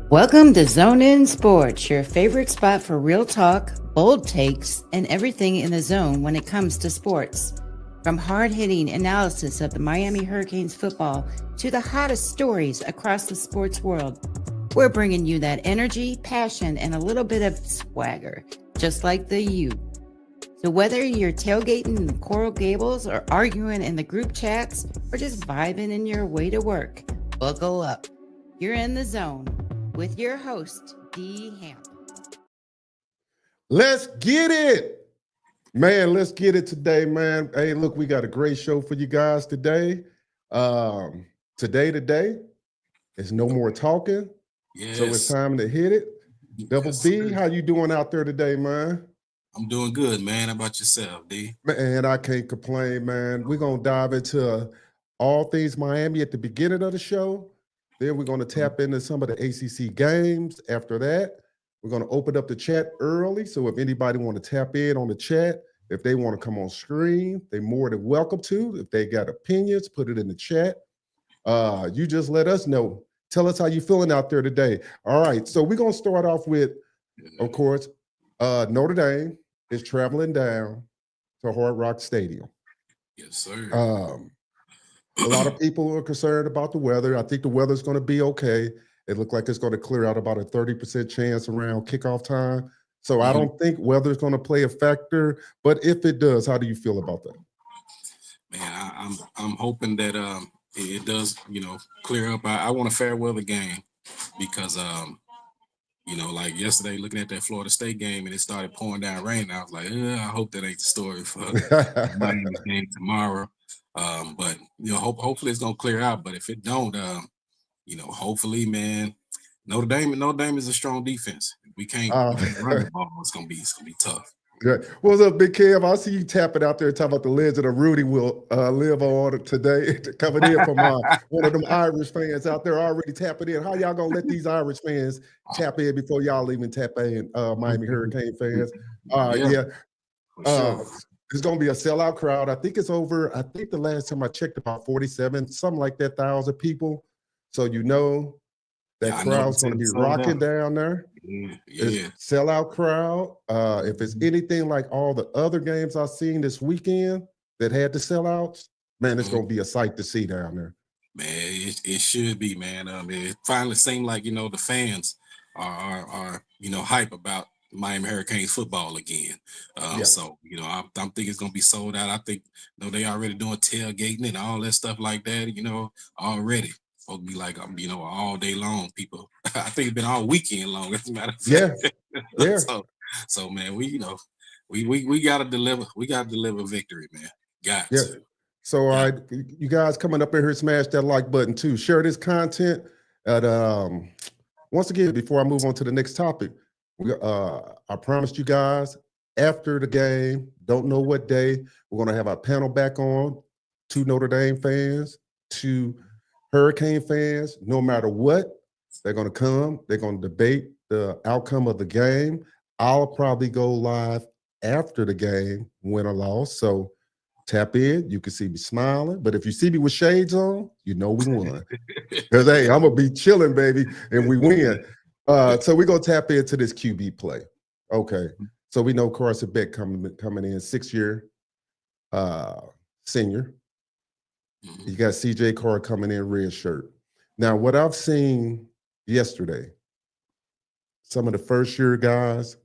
Welcome to Zone In Sports, your favorite spot for real talk, bold takes, and everything in the zone when it comes to sports. From hard-hitting analysis of the Miami Hurricanes football to the hottest stories across the sports world, we're bringing you that energy, passion, and a little bit of swagger, just like the U. So whether you're tailgating in the Coral Gables or arguing in the group chats or just vibing in your way to work, buckle up. You're in the zone with your host, D. Hamp. Let's get it. Man, let's get it today, man. Hey, look, we got a great show for you guys today. Today, it's no more talking. Yes. So it's time to hit it. Double B, how you doing out there today, man? I'm doing good, man. How about yourself, D? Man, I can't complain, man. We're going to dive into all things Miami at the beginning of the show. Then we're going to tap into some of the ACC games. After that, we're going to open up the chat early. So if anybody want to tap in on the chat, if they want to come on screen, they're more than welcome to. If they got opinions, put it in the chat. You just let us know. Tell us how you feeling out there today. All right, so we're going to start off with, of course, Notre Dame is traveling down to Hard Rock Stadium. Yes, sir. A lot of people are concerned about the weather. I think the weather's going to be okay. It looks like it's going to clear out about a 30% chance around kickoff time. So I don't think weather's going to play a factor. But if it does, how do you feel about that? Man, I'm hoping that it does, clear up. I want a fair weather game because like yesterday, looking at that Florida State game and it started pouring down rain. I was like, I hope that ain't the story for Miami's game tomorrow. But hopefully it's gonna clear out. But if it don't, hopefully, man, Notre Dame is a strong defense. If we can't run the ball, it's gonna be tough. Good. What's up, Big Kev? I see you tapping out there talking about the legend of Rudy will live on today. Coming in from one of them Irish fans out there already tapping in. How y'all gonna let these Irish fans tap in before y'all even tap in, Miami Hurricane fans? Yeah. Sure. It's going to be a sellout crowd. I think it's over. I think the last time I checked, about 47, something like that, 1,000 people. So that crowd's going to be rocking down there. Yeah. Sellout crowd. If it's anything like all the other games I've seen this weekend that had the sellouts, man, it's going to be a sight to see down there. Man, it should be, man. It finally seemed like the fans are hype about Miami Hurricanes football again. So I think it's gonna be sold out. I think they already doing tailgating and all that stuff like that. Already supposed to be like all day long. People, I think it's been all weekend long. As a matter of fact. Yeah. So man, we gotta deliver. We gotta deliver victory, man. Got to. So all right, you guys coming up in here, smash that like button too. Share this content. Once again, before I move on to the next topic. I promised you guys after the game, don't know what day, we're going to have our panel back on, 2 Notre Dame fans, 2 Hurricane fans. No matter what, they're going to come. They're going to debate the outcome of the game. I'll probably go live after the game, win or loss. So tap in. You can see me smiling. But if you see me with shades on, we won. Because, hey, I'm going to be chilling, baby, and we win. So we're going to tap into this QB play. Okay. So we know Carson Beck coming in, 6-year senior. You got CJ Carr coming in, red shirt. Now, what I've seen yesterday, some of the first-year guys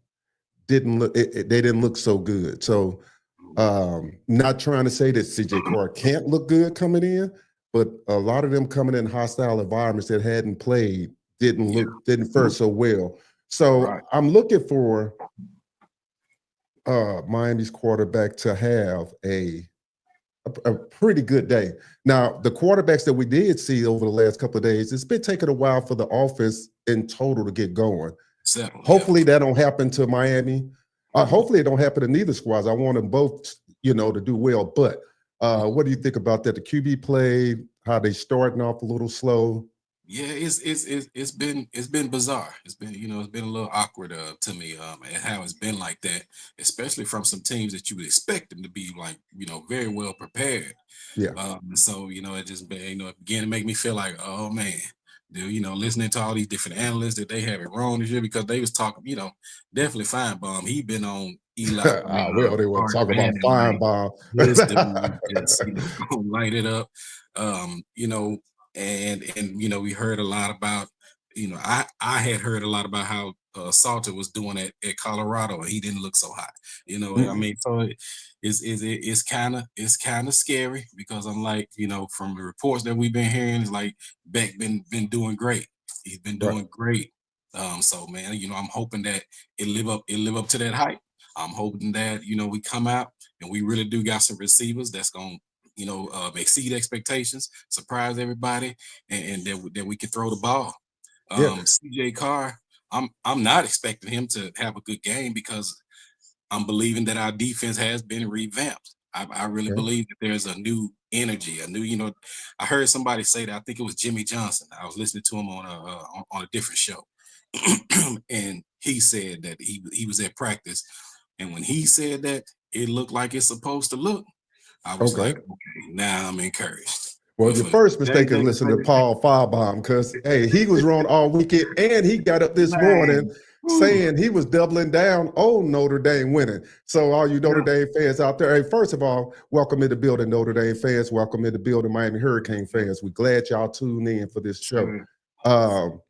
didn't look so good. So not trying to say that CJ Carr can't look good coming in, but a lot of them coming in hostile environments that hadn't played didn't fare so well. So I'm looking for Miami's quarterback to have a pretty good day. Now, the quarterbacks that we did see over the last couple of days, it's been taking a while for the offense in total to get going. Hopefully that don't happen to Miami. Hopefully it don't happen to neither squads. I want them both, to do well. But what do you think about that? The QB play, how they starting off a little slow. Yeah, it's been bizarre. It's been it's been a little awkward to me and how it's been like that, especially from some teams that you would expect them to be like very well prepared. Yeah. So it just been it began to make me feel like, oh man, listening to all these different analysts that they have it wrong this year because they was talking, definitely Feinbaum. He been on Eli. Well, they want to Arch talk about Manning, like Feinbaum. this dude just, gonna light it up. And we heard a lot about, I had heard a lot about how Salter was doing at Colorado and he didn't look so hot. So it's kind of scary because I'm like, from the reports that we've been hearing, it's like Beck been doing great. He's been doing great. So man, I'm hoping that it live up to that hype. I'm hoping that we come out and we really do got some receivers that's gonna exceed expectations, surprise everybody, and that we can throw the ball. CJ Carr, I'm not expecting him to have a good game because I'm believing that our defense has been revamped. I really believe that there's a new energy, a new, I heard somebody say that, I think it was Jimmy Johnson. I was listening to him on a different show. And he said that he was at practice. And when he said that, it looked like it's supposed to look. I was like, okay, now I'm encouraged. Well, your first mistake is listening to Paul Feinbaum because, hey, he was wrong all weekend, and he got up this morning saying he was doubling down on Notre Dame winning. So all you Notre Dame fans out there, hey, first of all, welcome in the building, Notre Dame fans. Welcome in the building, Miami Hurricane fans. We're glad y'all tuned in for this show. Feinbaum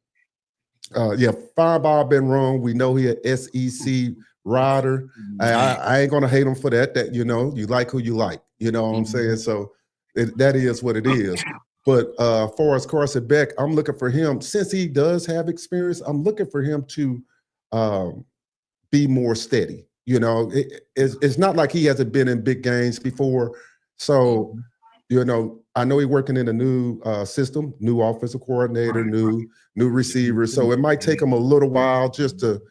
been wrong. We know he an SEC rider. I ain't gonna hate him for that. That you like who you like. You know what I'm saying? So that is what it is. But for as Carson Beck, I'm looking for him, since he does have experience, I'm looking for him to be more steady. It's not like he hasn't been in big games before. So, I know he's working in a new system, new offensive coordinator, new receivers. So it might take him a little while just to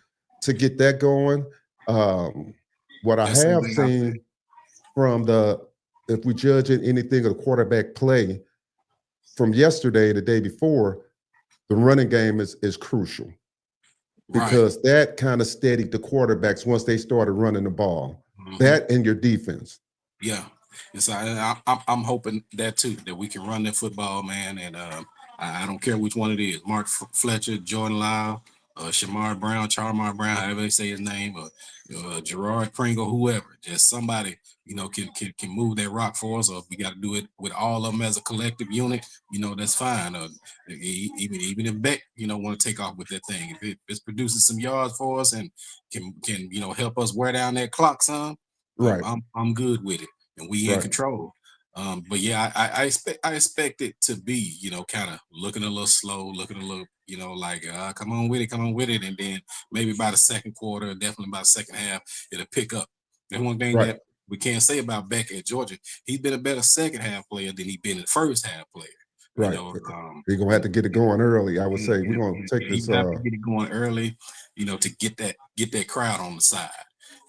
get that going. What I have seen from if we judge anything of the quarterback play from yesterday, the day before, the running game is crucial because that kind of steadied the quarterbacks once they started running the ball. That and your defense. Yeah. And so I'm hoping that too, that we can run that football, man. And I don't care which one it is, Mark Fletcher, Jordan Lyle, Charmar Brown, however they say his name, or Gerard Pringle, whoever, just somebody, can move that rock for us, or if we got to do it with all of them as a collective unit, that's fine. Even if Beck, want to take off with that thing, if it's producing some yards for us and can help us wear down that clock some, I'm good with it, and we in control. But yeah, I expect it to be, kind of looking a little slow, looking a little, like come on with it, and then maybe by the second quarter, definitely by the second half, it'll pick up. And one thing that we can't say about Beck at Georgia, he's been a better second half player than he's been a first half player. We're gonna have to get it going early. I would say we're gonna take this. Have to get it going early, to get that crowd on the side.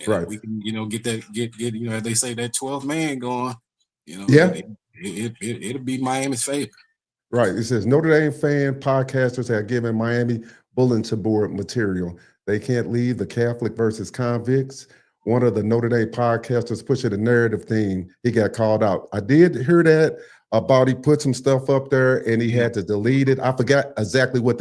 And if we can, get as they say, that 12th man going. It'll be Miami's favorite. Right. It says Notre Dame fan podcasters have given Miami bulletin board material. They can't leave the Catholic versus convicts. One of the Notre Dame podcasters pushing the narrative theme, he got called out. I did hear that about he put some stuff up there and he had to delete it. I forgot exactly what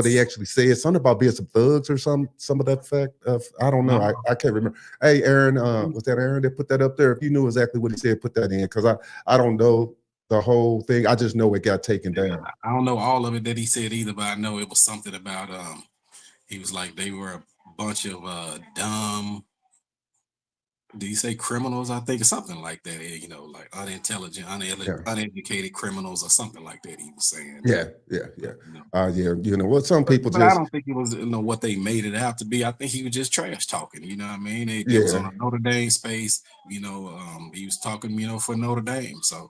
he actually said. Something about being some thugs or some of that fact. I don't know. I can't remember. Hey, Aaron, was that Aaron that put that up there? If you knew exactly what he said, put that in, because I don't know the whole thing. I just know it got taken down. I don't know all of it that he said either, but I know it was something about he was like they were a bunch of dumb. Did he say criminals? I think, or something like that. Like unintelligent, uneducated criminals, or something like that. He was saying. What some people but I don't think it was what they made it out to be. I think he was just trash talking. You know what I mean? It was on a Notre Dame space. He was talking, for Notre Dame. So.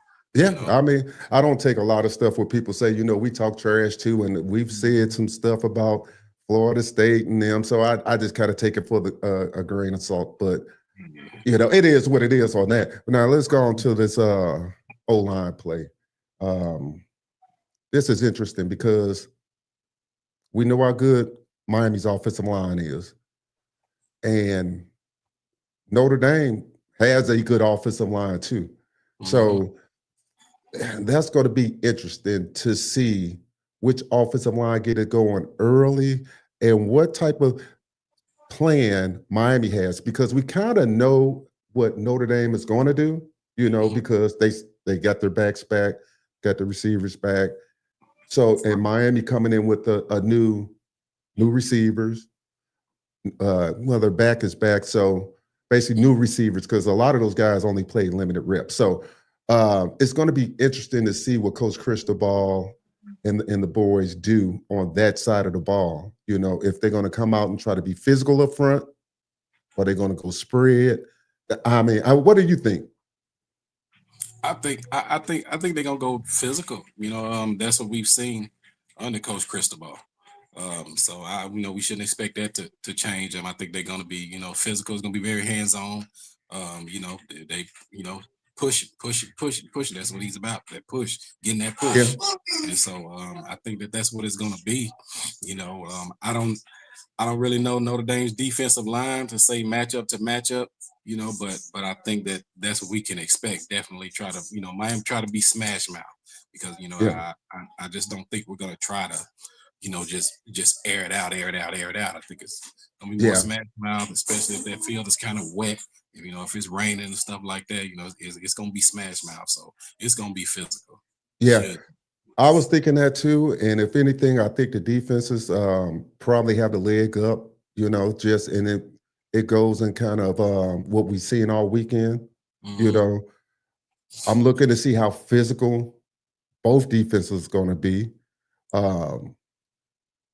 I mean, I don't take a lot of stuff where people say, we talk trash too, and we've said some stuff about Florida State and them. So I just kind of take it for a grain of salt, but. It is what it is on that. Now let's go on to this O-line play. This is interesting because we know how good Miami's offensive line is. And Notre Dame has a good offensive line too. So that's going to be interesting to see which offensive line get it going early, and what type of plan Miami has, because we kind of know what Notre Dame is going to do, Mhm. because they got their backs back, got the receivers back. So, and Miami coming in with a new receivers, well, their back is back. So basically new receivers, because a lot of those guys only played limited reps. So it's going to be interesting to see what Coach Cristobal and the boys do on that side of the ball. If they're going to come out and try to be physical up front, or they're going to go spread. I mean, what do you think? I think they're gonna go physical. That's what we've seen under Coach Cristobal. So we shouldn't expect that to change. I think they're gonna be, physical. It's gonna be very hands on. They push. That's what he's about. That push, getting that Yeah, push. And so I think that's what it's gonna be. I don't really know Notre Dame's defensive line to say matchup to matchup, but I think that's what we can expect. Definitely try to, Miami try to be smash mouth, because yeah, I just don't think we're gonna try to, just air it out, air it out, air it out. I think it's gonna be more yeah, smash mouth, especially if that field is kind of wet. If it's raining and stuff like that, it's gonna be smash mouth. So it's gonna be physical. yeah. Should. I was thinking that too. And if anything, I think the defenses probably have the leg up, just and it goes in kind of what we've seen all weekend. You Mhm. know, I'm looking to see how physical both defenses going to be. Um,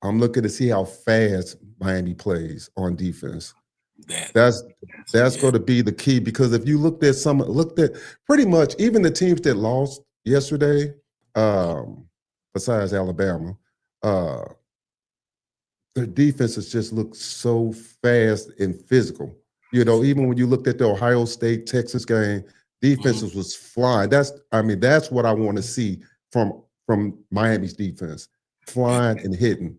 I'm looking to see how fast Miami plays on defense. That, That's that's yeah. going to be the key, because if you looked at pretty much even the teams that lost yesterday, um, besides Alabama, uh, their defenses just look so fast and physical. Even when you looked at the Ohio State Texas game, Mhm. defenses was flying. That's what I want to see from Miami's defense, flying And and hitting.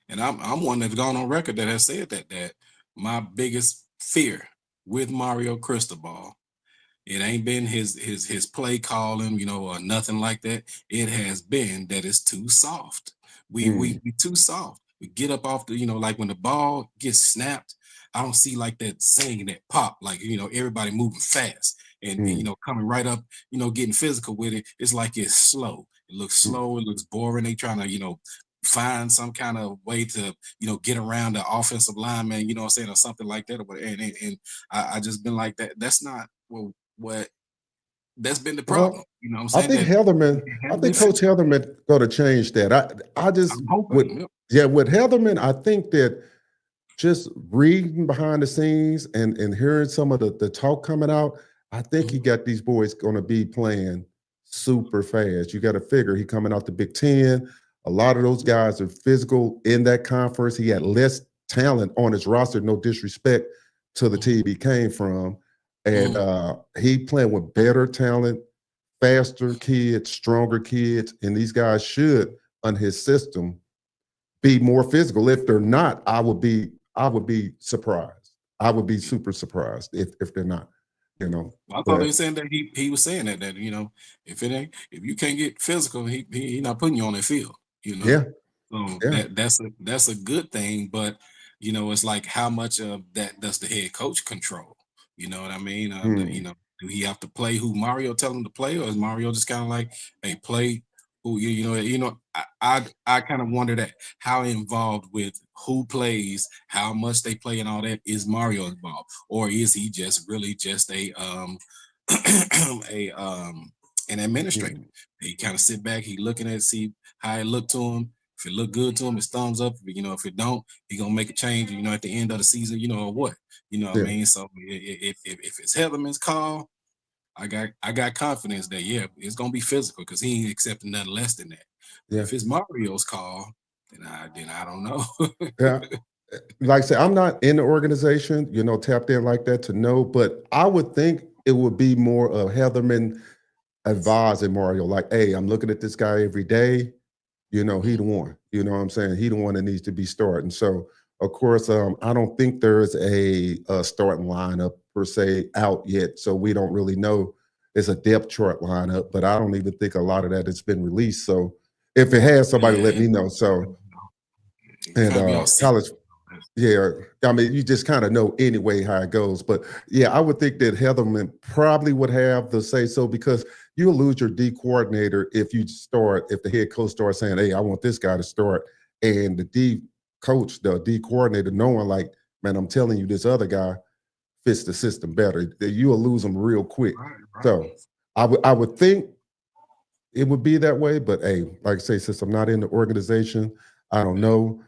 And I'm one that's gone on record that has said that my biggest fear with Mario Cristobal, it ain't been his play calling, or nothing like that. It has been that it's too soft. Mm, We too soft. We get up off the, like when the ball gets snapped, I don't see like that saying that pop, like everybody moving fast and mm, coming right up, getting physical with it. It's like it's slow. It looks mm. slow, it looks boring. They trying to, find some kind of way to, get around the offensive lineman, what I'm saying, or something like that. And I just been like that. That's not what that's been the problem. Well, You know what I'm I saying? think That Heatherman, it I has been think Coach physical. Heatherman going to change that. I just I'm with hoping. Yep. yeah, with Heatherman, I think that just reading behind the scenes and hearing some of the talk coming out, I think he Mhm. got these boys going to be playing super fast. You got to figure he coming out the Big Ten. A lot of those guys are physical in that conference. He had less talent on his roster. No disrespect to the team he came from, and Mhm. he playing with better talent, faster kids, stronger kids, and these guys should, on his system, be more physical. If they're not, I would be surprised. I would be super surprised if they're not, I thought they But were saying that he was saying that if you can't get physical, he not putting you on that field. You know, yeah, so yeah, that's a good thing. But it's like how much of that does the head coach control? You know what I mean? mm, Do he have to play who Mario tell him to play, or is Mario just kind of like, hey, play who I kind of wonder that how involved with who plays, how much they play, and all that is Mario involved, or is he just really just a a an administrator? mm, He kind of sit back, he looking at see how it look to him. If it look good to him, it's thumbs up. If it don't, he gonna make a change. At the end of the season, or what? You know what I yeah, mean? So if it's Heatherman's call, I got confidence that it's gonna be physical because he ain't accepting nothing less than that. But yeah, if it's Mario's call, then I don't know. yeah. Like I said, I'm not in the organization, tapped in like that to know, but I would think it would be more of Heatherman advising Mario, like, hey, I'm looking at this guy every day. He Mhm. the one. You know what I'm saying? He the one that needs to be starting. So, of course, I don't think there's a starting lineup per se out yet. So we don't really know. It's a depth chart lineup, but I don't even think a lot of that has been released. So If it has somebody, let Yeah, me know. So, and kind of be all set. college, yeah, I mean, you just kind of know anyway how it goes. But yeah, I would think that Heatherman probably would have the say so because you'll lose your D coordinator if the head coach starts saying, hey, I want this guy to start. And the D coach, the D coordinator, knowing like, man, I'm telling you, this other guy fits the system better. You'll lose them real quick. Right. So I would think it would be that way. But hey, like I say, since I'm not in the organization, I don't know.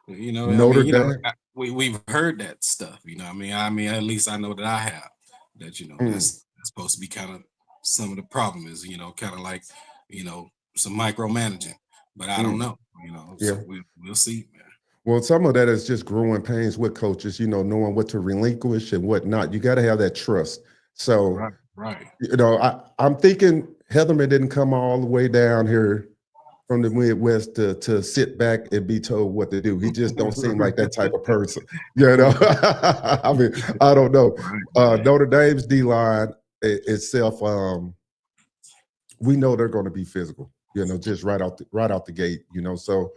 You know, Notre Dame. we've heard that stuff. You know, I mean, at least I know that I have that. You know, Mm, that's supposed to be kind of some of the problem is, you know, kind of like, you know, some micromanaging. But I don't mm, know. You know, yeah. so we'll see, man. Well, some of that is just growing pains with coaches, knowing what to relinquish and what not. You got to have that trust. So, Right. I'm thinking Heatherman didn't come all the way down here from the Midwest to sit back and be told what to do. He just don't seem like that type of person. I mean, I don't know. Right. Notre Dame's D line itself, we know they're going to be physical. Just right out the gate. So.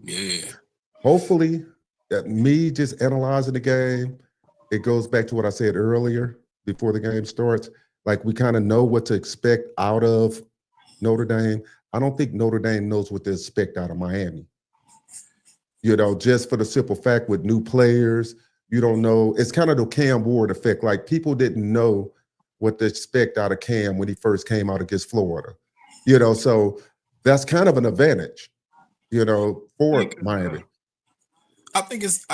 Yeah. Hopefully, me just analyzing the game, it goes back to what I said earlier before the game starts. Like we kind of know what to expect out of Notre Dame. I don't think Notre Dame knows what to expect out of Miami. Just for the simple fact with new players, you don't know. It's kind of the Cam Ward effect. Like people didn't know what to expect out of Cam when he first came out against Florida. So that's kind of an advantage, for Miami. I think it's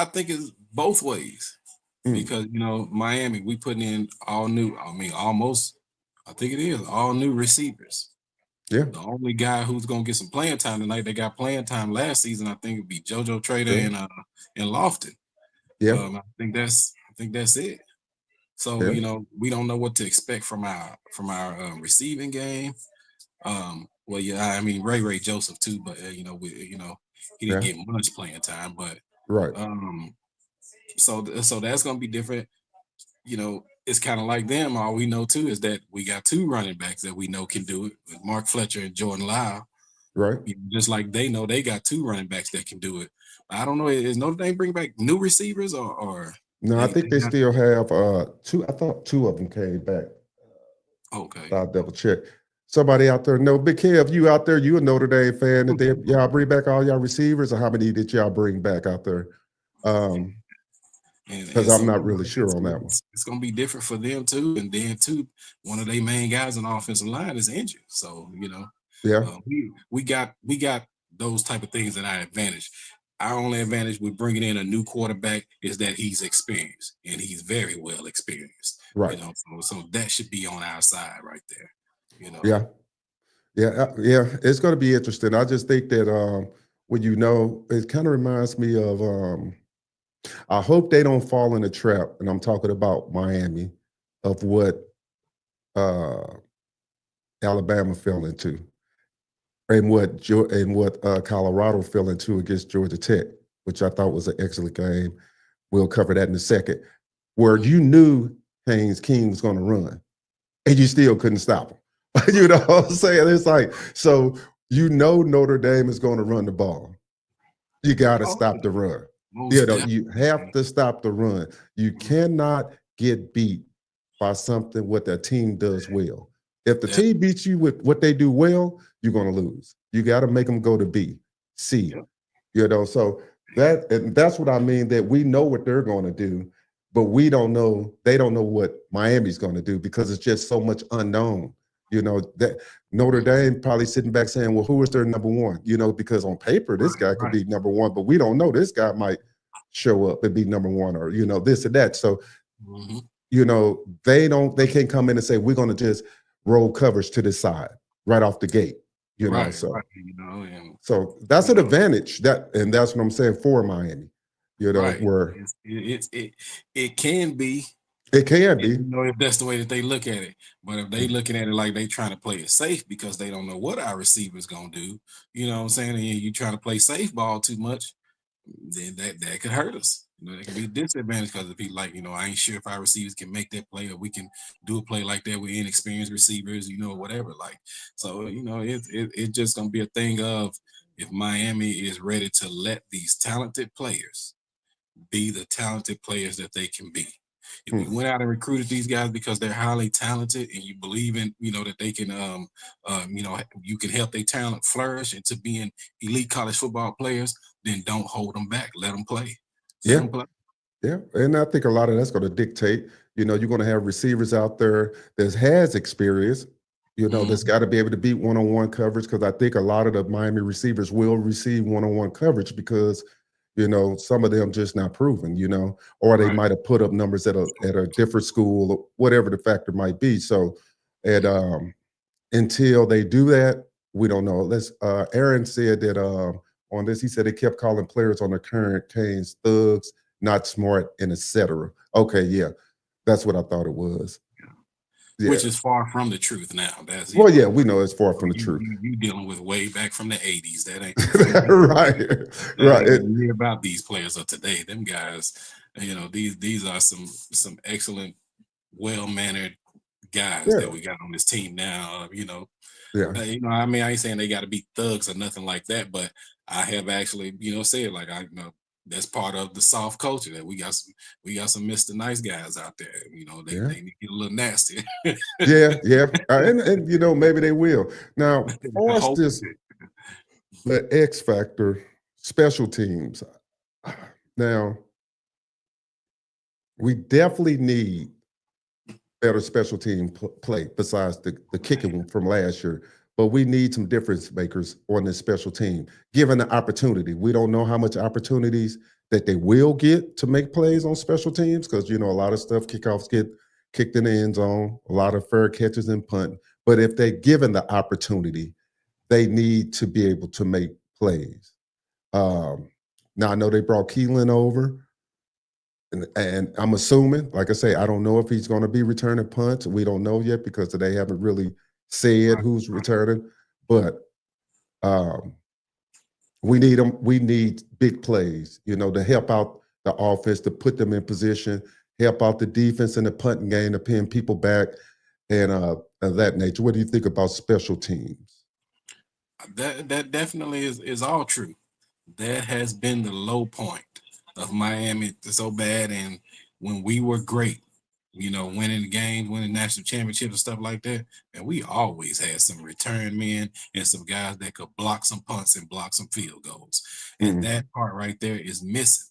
both ways because Miami we putting in all new. I mean, almost. I think it is all new receivers. Yeah. The only guy who's gonna get some playing time tonight, they got playing time last season. I think it'd be JoJo Trader Yeah. and Lofton. Yeah. I think that's it. So Yeah. we don't know what to expect from our receiving game. Well, yeah, I mean Ray Joseph too, but he didn't Yeah. get much playing time. But Right. so that's gonna be different. It's kind of like them. All we know too is that we got two running backs that we know can do it, with Mark Fletcher and Jordan Lyle. Right. Just like they know they got two running backs that can do it. I don't know. Is Notre Dame bring back new receivers or No, I think they got still have two. I thought two of them came back. okay? I'll double check. Somebody out there know. Big Kev, you out there, you a Notre Dame fan. Did y'all bring back all y'all receivers, or how many did y'all bring back out there? Because I'm So not really sure on that one. it's going to be different for them too. And then too, one of their main guys on the offensive line is injured. So Yeah. we got those type of things at our advantage. Our only advantage with bringing in a new quarterback is that he's experienced and he's very well experienced. Right. So that should be on our side right there. Yeah. Yeah. It's going to be interesting. I just think that when it kind of reminds me of. I hope they don't fall in the trap, and I'm talking about Miami, of what Alabama fell into, and what Colorado fell into against Georgia Tech, which I thought was an excellent game. We'll cover that in a second. Where you knew Haynes King was going to run, and you still couldn't stop him. You know what I'm saying? It's like, so Notre Dame is going to run the ball. You got to stop the run. You have to stop the run. You cannot get beat by something what the team does well. If the team beats you with what they do well, you're going to lose. You got to make them go to B, C. So that's what I mean, that we know what they're going to do, but we don't know. They don't know what Miami's going to do because it's just so much unknown. That Notre Dame probably sitting back saying, well, who is their number one? Because on paper, this guy could be number one, but we don't know. This guy might show up and be number one, or, this and that. So, they can't come in and say, we're going to just roll coverage to the side right off the gate, so that's an advantage and that's what I'm saying for Miami, where it can be. It can be. If that's the way that they look at it. But if they looking at it like they trying to play it safe because they don't know what our receiver's going to do, you know what I'm saying? And you trying to play safe ball too much, then that could hurt us. That could be a disadvantage because of people like, I ain't sure if our receivers can make that play or we can do a play like that with inexperienced receivers, whatever. Like, so, it's just gonna be a thing of if Miami is ready to let these talented players be the talented players that they can be. If we went out and recruited these guys because they're highly talented and you believe in, that they can, you can help their talent flourish into being elite college football players, then don't hold them back. Let them play. Let them play. Yeah, and I think a lot of that's going to dictate, you're going to have receivers out there that has experience, that's got to be able to beat one-on-one coverage, because I think a lot of the Miami receivers will receive one-on-one coverage because, some of them just not proven, or they might have put up numbers at a different school, or whatever the factor might be. So, until they do that, we don't know. Aaron said that on this, he said they kept calling players on the current Canes thugs, not smart, and etc. Okay, yeah, that's what I thought it was. Yeah. Which is far from the truth now. That's yeah, we know it's far from the truth. You dealing with way back from the 80s. That ain't right. Ain't hear about these players of today. Them guys, these are some excellent, well-mannered guys that we got on this team now. I mean, I ain't saying they got to be thugs or nothing like that, but I have actually, said like that's part of the soft culture that we got some Mr. Nice guys out there. They need to get a little nasty. And maybe they will. Now, for this, the X factor, special teams. Now, we definitely need better special team play besides the kicking from last year. But we need some difference makers on this special team, given the opportunity. We don't know how much opportunities that they will get to make plays on special teams because, a lot of stuff, kickoffs get kicked in the end zone, a lot of fair catches and punt. But if they're given the opportunity, they need to be able to make plays. Now, I know they brought Keelan over. And I'm assuming, like I say, I don't know if he's going to be returning punts. We don't know yet because they haven't really said who's returning. But we need them. We need big plays, to help out the offense, to put them in position, help out the defense in the punting game, to pin people back, and of that nature. What do you think about special teams? That definitely is all true. That has been the low point of Miami so bad, and when we were great, winning games, winning national championships and stuff like that, and we always had some return men and some guys that could block some punts and block some field goals, and that part right there is missing.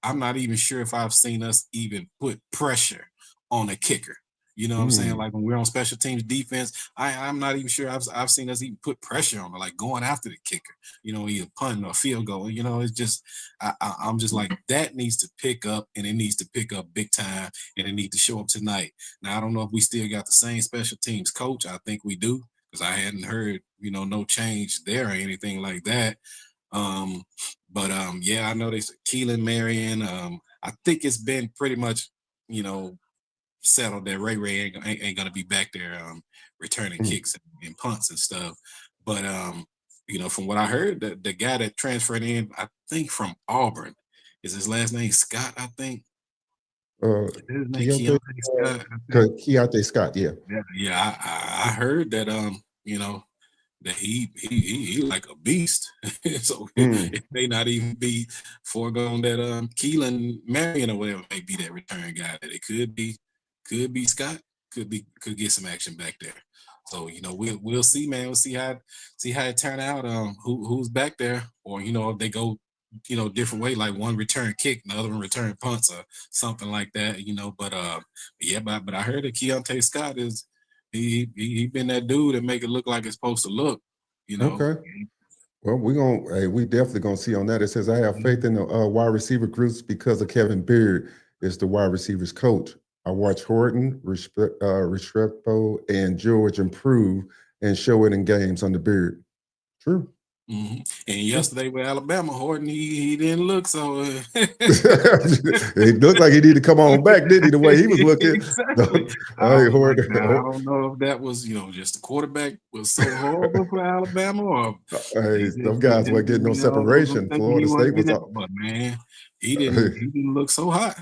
I'm not even sure if I've seen us even put pressure on a kicker. You know what I'm saying? Like when we're on special teams defense, I'm not even sure I've seen us even put pressure on it, like going after the kicker, either punting or field goal. It's just I'm just like that needs to pick up, and it needs to pick up big time, and it needs to show up tonight. Now I don't know if we still got the same special teams coach. I think we do, because I hadn't heard no change there or anything like that. Yeah, I know they said Keelan Marion. I think it's been pretty much settled that Ray ain't gonna be back there returning kicks and punts and stuff. But from what I heard, the guy that transferred in, I think from Auburn, is his last name Scott, I think. Keontae Scott, yeah. Yeah, I heard that that he like a beast. So it may not even be foregone that Keelan Marion or whatever may be that return guy. That it could be Scott, could get some action back there. So we'll see, man. We'll see how it turn out. Who's back there, or if they go different way, like one return kick, the other one return punts or something like that. But but I heard that Keontae Scott is he been that dude that make it look like it's supposed to look. Okay. Well, we definitely gonna see on that. It says I have faith in the wide receiver groups because of Kevin Beard is the wide receivers coach. I watch Horton, Restrepo, and George improve and show it in games under Beard. True. And yesterday with Alabama, Horton, he didn't look so. He looked like he needed to come on back, didn't he? The way he was looking. Exactly. I don't know if that was, just the quarterback was so horrible for Alabama, or those guys weren't getting no separation. Florida State was up. But man, he didn't look so hot.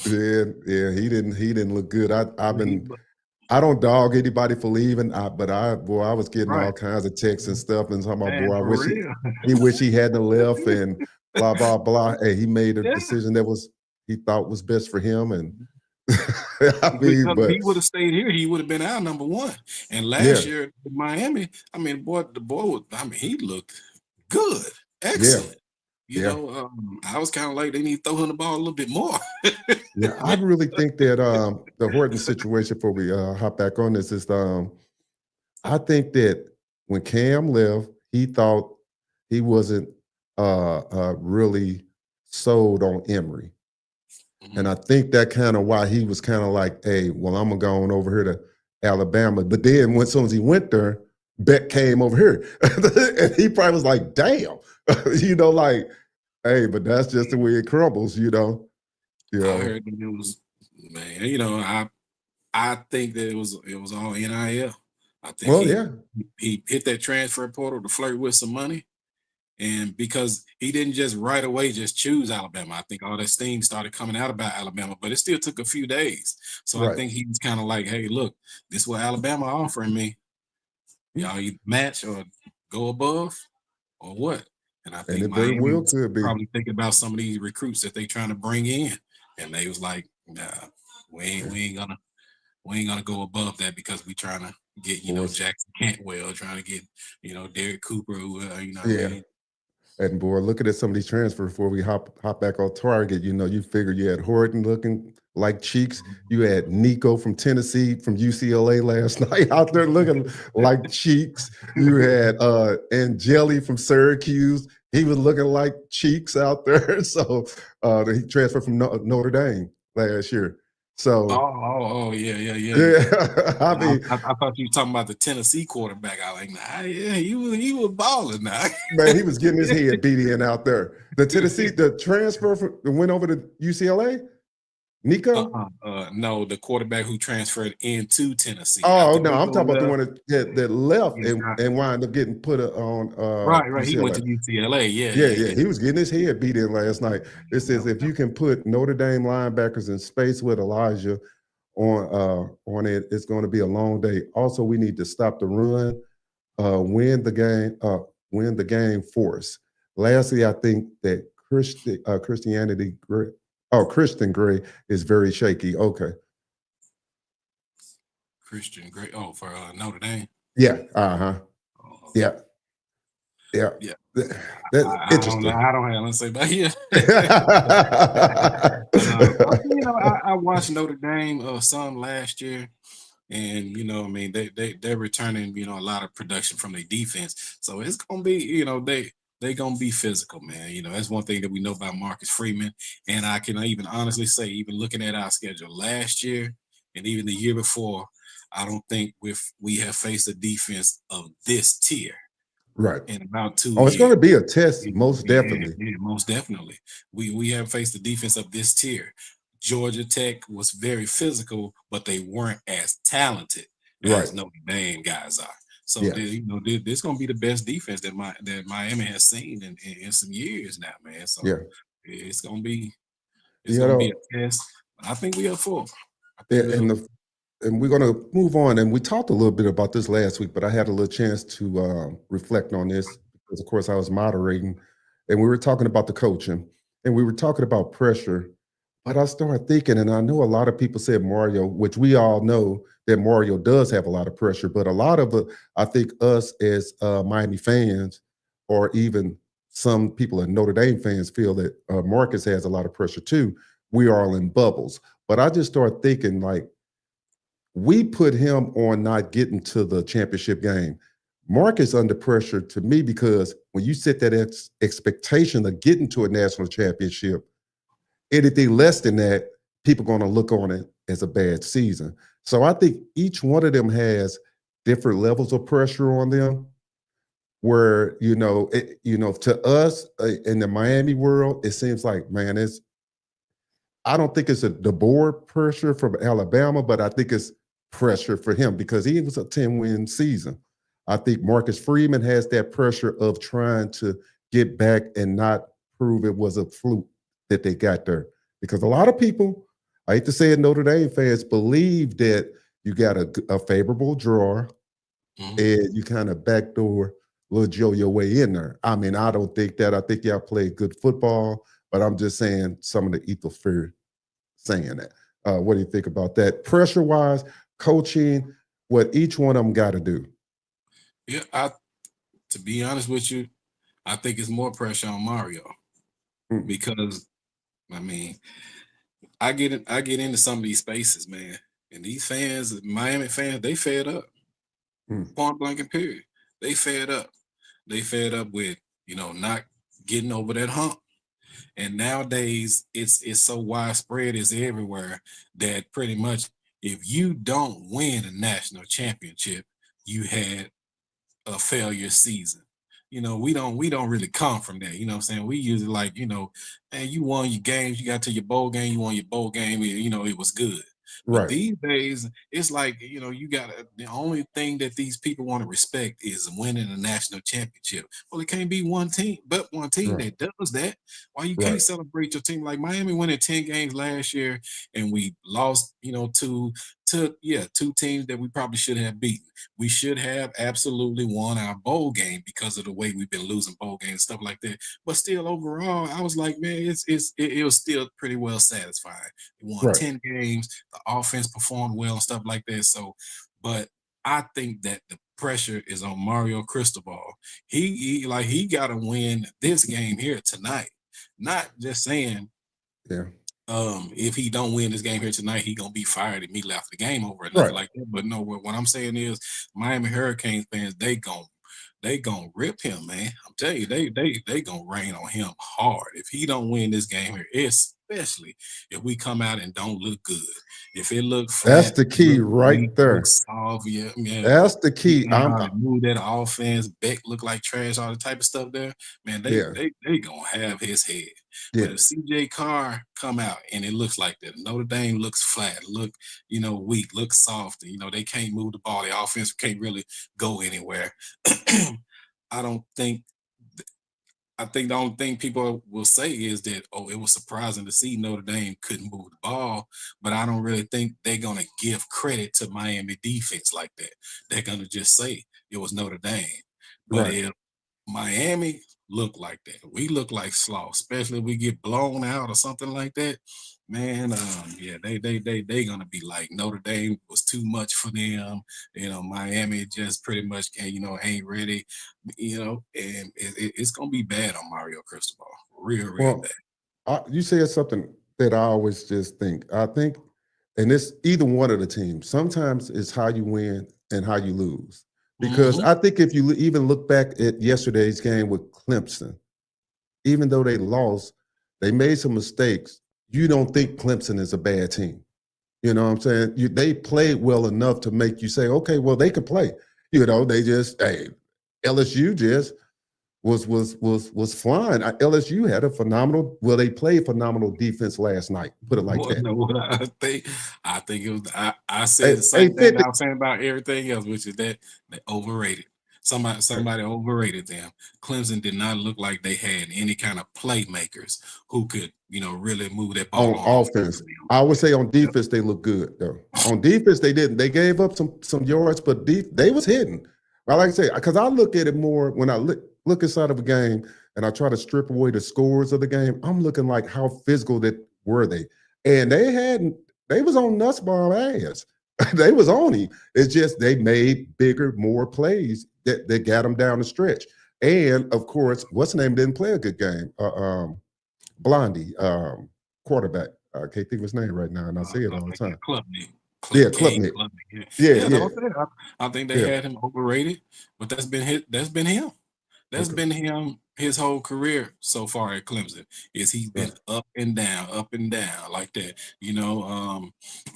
Yeah, he didn't look good. I don't dog anybody for leaving, but I was getting all kinds of texts and stuff, and talking about, boy, I wish he wish he hadn't left, and blah blah blah. Hey, he made a decision that he thought was best for him, and but if he would have stayed here, he would have been our number one. And last year in Miami, the boy he looked good, excellent. I was kind of like, they need to throw him the ball a little bit more. I really think that the Horton situation, before we hop back on this, is I think that when Cam left, he thought he wasn't really sold on Emory. And I think that kind of why he was kind of like, hey, well, I'm going to go on over here to Alabama. But then as soon as he went there, Beck came over here. And he probably was like, damn, like, hey, but that's just the way it crumbles, I heard that it was, man, I think that it was all NIL. I think he hit that transfer portal to flirt with some money. And because he didn't just right away just choose Alabama, I think all that steam started coming out about Alabama, but it still took a few days. So I think he was kind of like, hey, look, this is what Alabama offering me. Y'all either match or go above or what? And I think Miami was probably thinking about some of these recruits that they trying to bring in. And they was like, nah, we ain't gonna go above that, because we trying to get, Jackson Cantwell, trying to get, Derek Cooper, And boy, looking at some of these transfers before we hop back on target, you figure you had Horton looking like cheeks. You had Nico from Tennessee, from UCLA last night out there looking like cheeks. You had Angeli from Syracuse. He was looking like cheeks out there. So he transferred from Notre Dame last year. So yeah. I mean, I thought you were talking about the Tennessee quarterback. I was like, nah, he was balling now. Man, he was getting his head beat in out there. The Tennessee, the transfer went over to UCLA. Nico? No, the quarterback who transferred into Tennessee. Oh no, I'm talking about the one that left and wound up getting put on. Right. UCLA. He went to UCLA. Yeah. He was getting his head beat in last night. It says if you can put Notre Dame linebackers in space with Elijah on it, it's going to be a long day. Also, we need to stop the run, win the game force. Lastly, I think that Christian Gray is very shaky. Okay. Christian Gray. Oh, for Notre Dame. Yeah. Yeah. That's interesting. I don't have nothing to say about here. I watched Notre Dame some last year, and they're returning a lot of production from their defense. So it's gonna be they're going to be physical, man. That's one thing that we know about Marcus Freeman. And I can even honestly say, even looking at our schedule last year and even the year before, I don't think we have faced a defense of this tier. Right. In about 2 years. Oh, it's going to be a test, most definitely. Yeah, most definitely. We haven't faced a defense of this tier. Georgia Tech was very physical, but they weren't as talented as Notre Dame guys are. So this is going to be the best defense that Miami has seen in some years now, man. So it's going to be a test. I think we are full. And we're going to move on. And we talked a little bit about this last week, but I had a little chance to reflect on this because, of course, I was moderating, and we were talking about the coaching, and we were talking about pressure. But I started thinking, and I know a lot of people said Mario, which we all know that Mario does have a lot of pressure, but a lot of it, I think us as Miami fans, or even some people at Notre Dame fans feel that Marcus has a lot of pressure too. We are all in bubbles. But I just started thinking, like, we put him on not getting to the championship game. Marcus under pressure to me, because when you set that expectation of getting to a national championship, anything less than that, people are going to look on it as a bad season. So I think each one of them has different levels of pressure on them. where to us in the Miami world, it seems like, man, I don't think it's the board pressure from Alabama, but I think it's pressure for him because he was a 10-win season. I think Marcus Freeman has that pressure of trying to get back and not prove it was a fluke that they got there. Because a lot of people, I hate to say it, Notre Dame fans believe that you got a favorable draw and you kind of backdoor little Joe your way in there. I mean, I don't think that. I think y'all play good football, but I'm just saying some of the ethosphere saying that. What do you think about that? Pressure-wise, coaching, what each one of them got to do. Yeah, to be honest with you, I think it's more pressure on Mario because, I mean, I get into some of these spaces, man, and these fans, Miami fans, they fed up. Point blank and period. They fed up. They fed up with not getting over that hump. And nowadays, it's so widespread, it's everywhere that pretty much if you don't win a national championship, you had a failure season. We don't really come from that. You know what I'm saying? We usually like, man, you won your games, you got to your bowl game, you won your bowl game, it was good. But Right. these days, it's like, you got the only thing that these people want to respect is winning a national championship. Well, it can't be one team that does that. Why you can't celebrate your team? Like Miami winning 10 games last year, and we lost, two teams that we probably should have beaten. We should have absolutely won our bowl game because of the way we've been losing bowl games and stuff like that. But still, overall, I was like, man, it was still pretty well satisfying. We won 10 games. The offense performed well and stuff like that. So, but I think that the pressure is on Mario Cristobal. He got to win this game here tonight. Not just saying, if he don't win this game here tonight, he gonna be fired immediately after the game over or nothing like that. But no, what I'm saying is Miami Hurricanes fans, they gonna rip him, man. I'm telling you, they gonna rain on him hard if he don't win this game here, especially if we come out and don't look good. If it look flat, that's the key right there. Soft, that's the key. Move that offense, Beck look like trash, all the type of stuff there. Man, they gonna have his head. But if CJ Carr come out and it looks like that, Notre Dame looks flat, look, weak, look soft, and, they can't move the ball. The offense can't really go anywhere. I think the only thing people will say is that, it was surprising to see Notre Dame couldn't move the ball, but I don't really think they're going to give credit to Miami defense like that. They're going to just say it was Notre Dame. But if Miami look like that, we look like sloth, especially if we get blown out or something like that, man, they gonna be like Notre Dame was too much for them. Miami just pretty much ain't ready. And it's gonna be bad on Mario Cristobal, real bad. You said something that I always just think. I think, and it's either one of the teams. Sometimes it's how you win and how you lose. Because I think if you even look back at yesterday's game with Clemson, even though they lost, they made some mistakes. You don't think Clemson is a bad team. You know what I'm saying? They played well enough to make you say, okay, well, they could play. They just, LSU just was flying. LSU had they played phenomenal defense last night. Put it like that. No, I think it was. I said the same thing I was saying about everything else, which is that they overrated. Somebody overrated them. Clemson did not look like they had any kind of playmakers who could, really move that ball on offense. I would say on defense they look good though. On defense they didn't. They gave up some yards, but they was hitting. I like to say, because I look at it more when I look inside of a game and I try to strip away the scores of the game. I'm looking like how physical were they, and they was on Nussbaum ass. They was on him. It's just they made bigger, more plays that got them down the stretch. And of course, what's the name didn't play a good game. Blondie, quarterback. I can't think of his name right now, and I say it all the time. Klubnik. Klubnik. Yeah. I think they had him overrated, but that's been him. That's been him his whole career so far at Clemson. He's been up and down like that,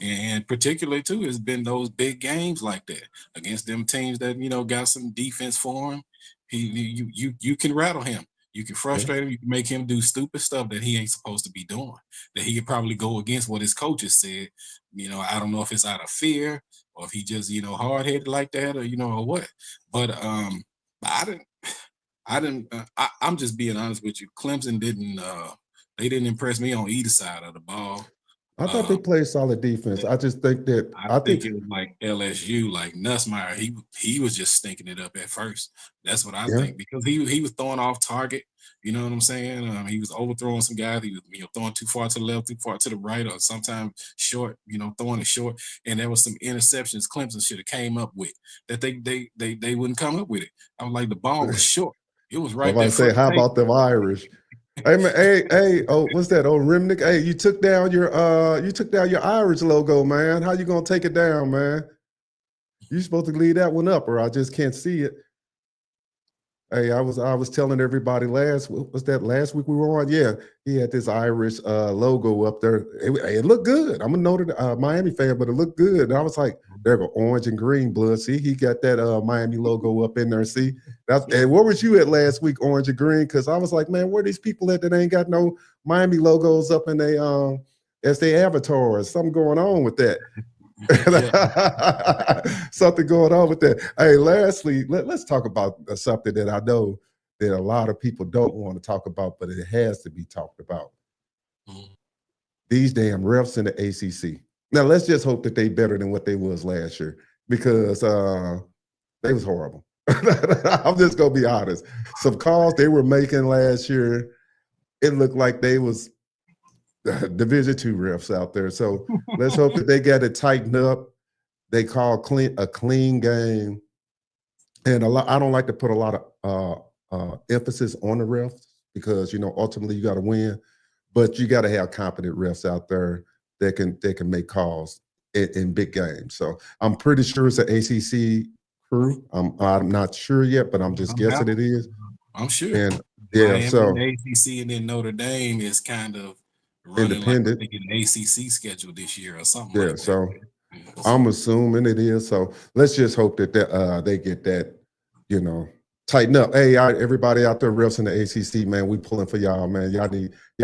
and particularly too, it's been those big games like that against them teams that got some defense for him. You can rattle him. You can frustrate him. You can make him do stupid stuff that he ain't supposed to be doing. That he could probably go against what his coaches said. I don't know if it's out of fear or if he just hard headed like that or or what. But I'm just being honest with you. Clemson didn't impress me on either side of the ball. I thought they played solid defense. I just think that I think it was like LSU, like Nussmeier. He was just stinking it up at first. That's what I think, because he was throwing off target. You know what I'm saying? He was overthrowing some guys. He was throwing too far to the left, too far to the right, or sometimes short. Throwing it short. And there was some interceptions Clemson should have came up with that they wouldn't come up with it. I was like, the ball was short. It was right there. Say, how about them Irish? Hey man, hey, oh, what's that? Oh, Remnick. Hey, you took down your Irish logo, man. How you gonna take it down, man? You supposed to leave that one up, or I just can't see it. Hey, I was telling everybody last week we were on? Yeah, he had this Irish logo up there. It looked good. I'm a Notre Miami fan, but it looked good. And I was like, there go orange and green blood. See, he got that Miami logo up in there. See, and where was you at last week, orange and green? Because I was like, man, where are these people at that ain't got no Miami logos up in they as they avatars? Something going on with that. Something going on with that. Hey, lastly, let's talk about something that I know that a lot of people don't want to talk about, but it has to be talked about. These damn refs in the ACC. Now, let's just hope that they better than what they was last year, because they was horrible. I'm just gonna be honest. Some calls they were making last year, it looked like they was Division II refs out there. So let's hope that they got it tightened up. They call a clean game. And I don't like to put a lot of emphasis on the refs, because ultimately you got to win, but you got to have competent refs out there that can make calls in big games. So I'm pretty sure it's an ACC crew. I'm not sure yet, but I'm just guessing it is. I'm sure. And yeah, Miami, so the ACC, and then Notre Dame is kind of running independent, like an ACC schedule this year or something. Yeah, like so that. I'm assuming it is. So let's just hope that they get that, tighten up. Hey, everybody out there, refs in the ACC, man, we pulling for y'all, man. Y'all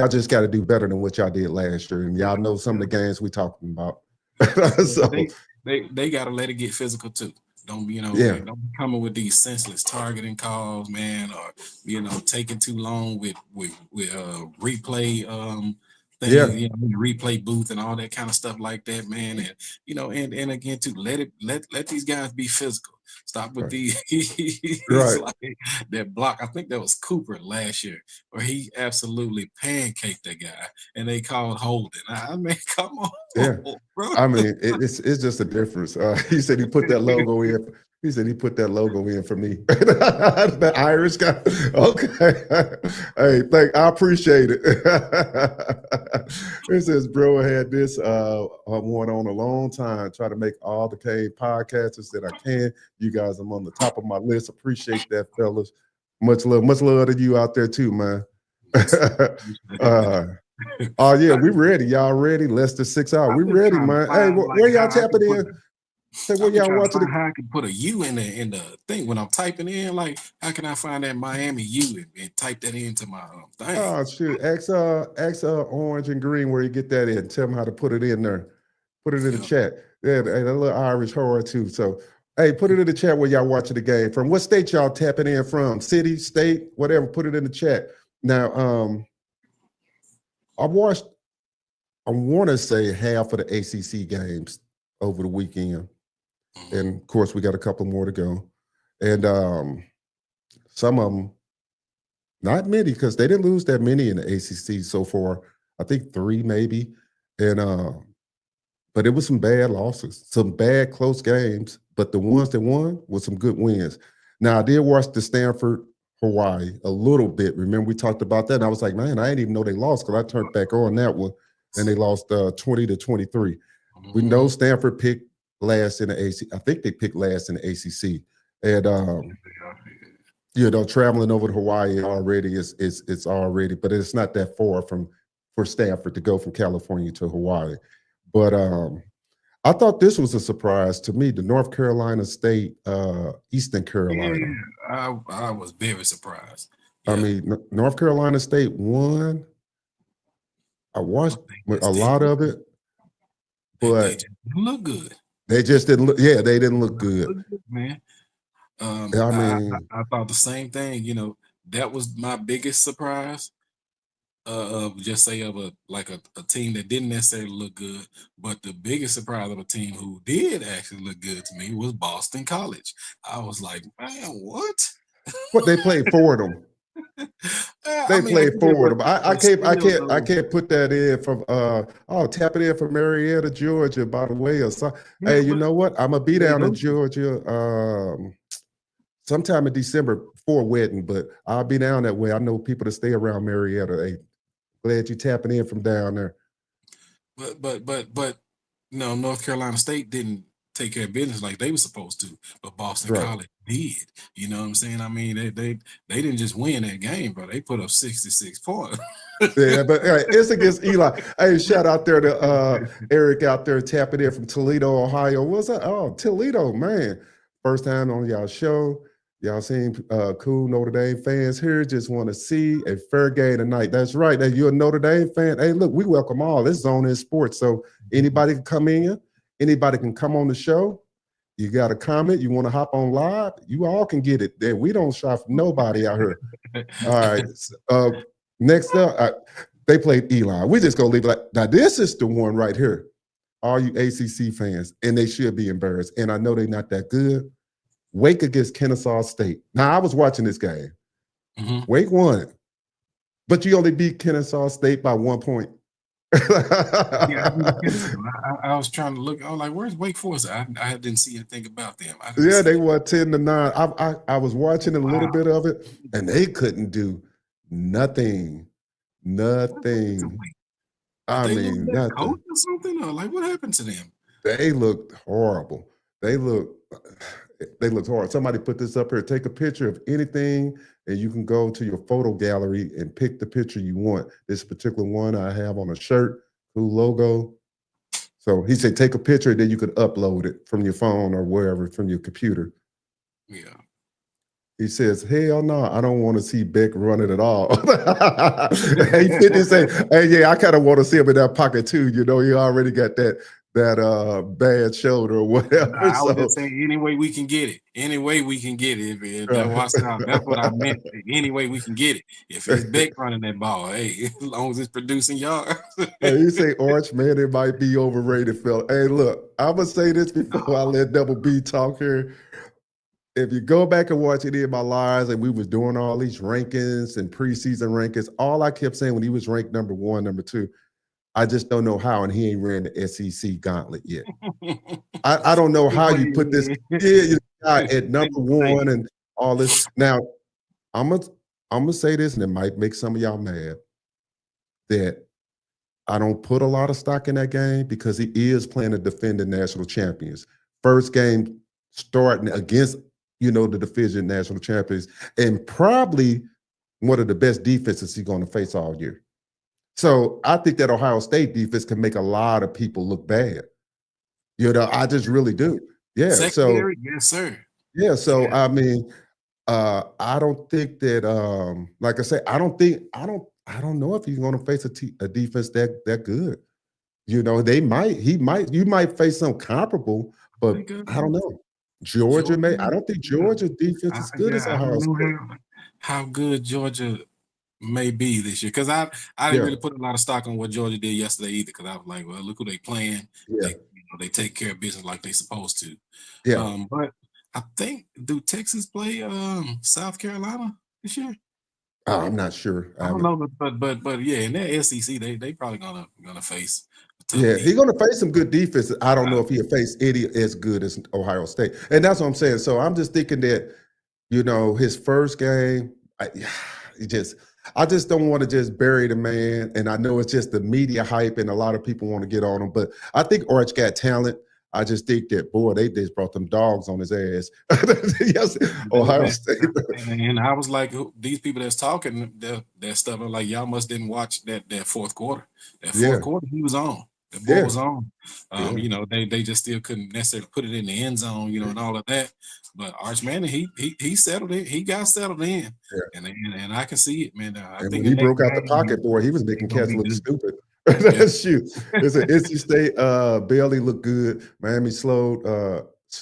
just got to do better than what y'all did last year, and y'all know some of the games we talking about. So they got to let it get physical too. Don't be coming with these senseless targeting calls, man, or taking too long with replay things, replay booth and all that kind of stuff like that, man. And and again too, let these guys be physical. Stop with these like that block. I think that was Cooper last year, where he absolutely pancaked that guy, and they called holding. I mean, come on, bro. I mean, it's just a difference. He said he put that logo in. He said he put that logo in for me. The Irish guy. Okay. Hey, I appreciate it. It says, bro, I had this one on a long time. Try to make all the K podcasters that I can. You guys, I'm on the top of my list. Appreciate that, fellas. Much love to you out there too, man. Oh yeah, we ready. Y'all ready? Less than 6 hours. We ready, man. Hey, where y'all tapping in? Say where y'all watching it. How I can put a U in the thing when I'm typing in. Like, how can I find that Miami U and type that into my thing? Oh shoot, X orange and green, where you get that in. Tell them how to put it in there. Put it in the chat. Yeah, that little Irish horror too. So hey, put it in the chat where y'all watching the game from. What state y'all tapping in from? City, state, whatever. Put it in the chat. Now, I want to say half of the ACC games over the weekend. And of course, we got a couple more to go. And some of them, not many, because they didn't lose that many in the ACC so far. I think 3 maybe. And but it was some bad losses, some bad close games. But the ones that won were some good wins. Now, I did watch the Stanford Hawaii a little bit. Remember, we talked about that. And I was like, man, I didn't even know they lost, because I turned back on that one, and they lost 20-23. We know Stanford picked last in the ACC. I think they picked last in the ACC. And traveling over to Hawaii already it's already, but it's not that far for Stanford to go from California to Hawaii. But I thought this was a surprise to me. The North Carolina State, Eastern Carolina. Yeah, I was very surprised. I mean, North Carolina State won. I watched a lot of it, but they just didn't look good. They just didn't look. Yeah, they didn't look good, man. I mean, I thought the same thing. You know, that was my biggest surprise. Just say of a team that didn't necessarily look good, but the biggest surprise of a team who did actually look good to me was Boston College. I was like, man, what? What they played for them. They played for them. I can't put that in from tap it in from Marietta, Georgia, by the way. Or something. Hey, you know what? I'm gonna be down in Georgia sometime in December for a wedding, but I'll be down that way. I know people that stay around Marietta. Hey, glad you tapping in from down there. But no, North Carolina State didn't take care of business like they were supposed to, but Boston College did. You know what I'm saying? I mean, they didn't just win that game, bro. They put up 66 points. Yeah, but it's against Eli. Hey, shout out there to Eric out there tapping in from Toledo, Ohio. What's that? Oh, Toledo, man. First time on y'all show. Y'all seen cool Notre Dame fans here. Just want to see a fair game tonight. That's right. That you're a Notre Dame fan. Hey, look, we welcome all. This zone in sports. So anybody can come in. Anybody can come on the show. You got a comment, you want to hop on live, you all can get it there. We don't shop for nobody out here. All right. Next up, they played Eli. We just gonna leave it like now. This is the one right here. All you ACC fans, and they should be embarrassed. And I know they're not that good. Wake against Kennesaw State. Now I was watching this game. Wake won, but you only beat Kennesaw State by 1 point. I was trying to look. I was like, "Where's Wake Forest?" I didn't see anything about them. They won 10-9. I was watching a little bit of it, and they couldn't do nothing. Nothing. I mean, nothing. Coach or something, or like what happened to them? They looked horrible. They looked horrible. Somebody put this up here. Take a picture of anything, and you can go to your photo gallery and pick the picture you want. This particular one I have on a shirt, cool logo. So he said, take a picture, then you could upload it from your phone or wherever, from your computer. Yeah. He says, hell no, I don't want to see Beck running at all. Hey, 50 say, hey, yeah, I kind of want to see him in that pocket too. You know, he already got that bad shoulder or whatever. I would just say any way we can get it. Any way we can get it. That's what I meant. Any way we can get it. If it's Beck running that ball, hey, as long as it's producing yards. Hey, you say Arch, man, it might be overrated, fella. Hey, look, I'm gonna say this before I let Double B talk here. If you go back and watch any of my lives, and we was doing all these rankings and preseason rankings, all I kept saying when he was ranked number 1, number 2, I just don't know how, and he ain't ran the SEC gauntlet yet. I don't know how you put this guy at number 1 and all this. Now, I'm gonna say this, and it might make some of y'all mad, that I don't put a lot of stock in that game because he is playing the defending national champions. First game starting against, the division national champions, and probably one of the best defenses he's going to face all year. So I think that Ohio State defense can make a lot of people look bad. I just really do. Yeah. Secondary, yes, sir. Yeah. So I mean, I don't think that. Like I say, I don't know if he's going to face a defense that good. You might face some comparable, but I don't know. Georgia may. I don't think Georgia defense is good as Ohio State. How good Georgia may be this year, because I didn't really put a lot of stock on what Georgia did yesterday either, because I was like, well, look who they playing. Yeah. They take care of business like they supposed to. Yeah. But I think, do Texas play South Carolina this year? I'm not sure. I don't know, but yeah, in that SEC, they probably gonna face. Yeah, he's gonna face some good defense. I don't know if he'll face any as good as Ohio State, and that's what I'm saying. So I'm just thinking that, his first game, I just don't want to just bury the man. And I know it's just the media hype, and a lot of people want to get on him. But I think Arch got talent. I just think that, boy, they just brought them dogs on his ass. Yes, Ohio State. And I was like, these people that's talking that stuff, I'm like, y'all must didn't watch that fourth quarter. That fourth quarter, he was on. The ball Yeah, was on. yeah, You know, they just still couldn't necessarily put it in the end zone, you know, and all of that. But Arch Manning, he settled it. He got settled in, yeah. and I can see it, man. I And think when the he next broke out the game pocket, boy, he was he making gonna cats be look good. stupid. Yeah. Shoot, it's an NC State. Bailey looked good. Miami slowed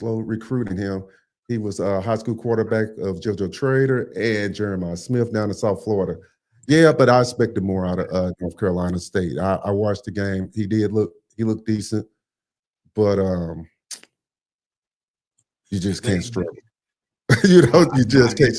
recruiting him. He was a high school quarterback of JoJo Trader and Jeremiah Smith down in South Florida. Yeah, but I expected more out of North Carolina State. I watched the game. He looked decent, but you just They, can't struggle. You know, you nah, just can't.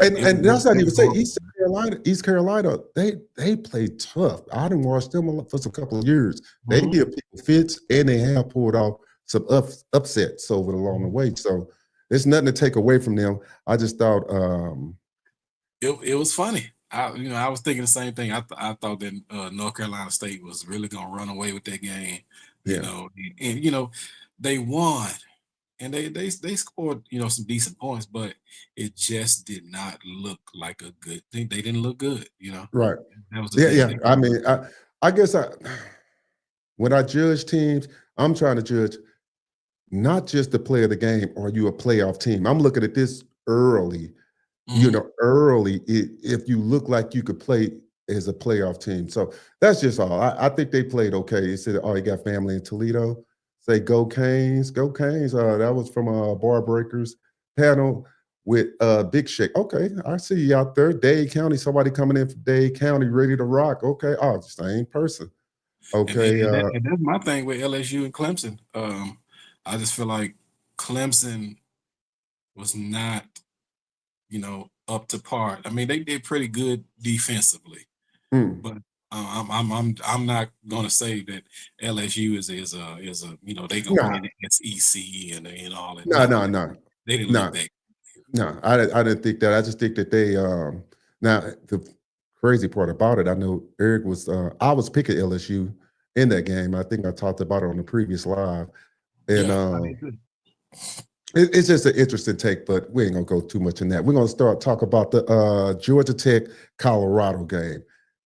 And that's not it even was say horrible. East Carolina, they play tough. I didn't watch them for some couple of years. They Mhm. give people fits, and they have pulled off some upsets over along the way. So there's nothing to take away from them. I just thought, It was funny. I was thinking the same thing. I thought that North Carolina State was really gonna run away with that game, you yeah, know, and you know, they won and they scored, you know, some decent points, but it just did not look like a good thing. They didn't look good, you know. right, That was the yeah, thing. yeah. They I didn't mean, look good. I guess when I judge teams, I'm trying to judge not just the play of the game. Are you a playoff team? I'm looking at this early. You Mhm. know, early, if you look like you could play as a playoff team. So that's just all. I think they played okay. He said, oh, you got family in Toledo. Say, go Canes, go Canes. That was from Bar Breakers panel with Big Shake. Okay, I see you out there. Dade County, somebody coming in from Dade County ready to rock. Okay, oh, same person. Okay, And that's my thing with LSU and Clemson. I just feel like Clemson was not, you know, up to par. I mean, they did pretty good defensively, mm, but I'm not gonna say that LSU is a you know they gonna nah, win against EC and all that. nah, No, nah, nah, they didn't look nah. that. No, I didn't think that. I just think that they now the crazy part about it, I know Eric was I was picking LSU in that game. I think I talked about it on the previous live. And Yeah, I did too. it's just an interesting take, but we ain't gonna go too much in that. We're gonna start talk about the Georgia Tech Colorado game.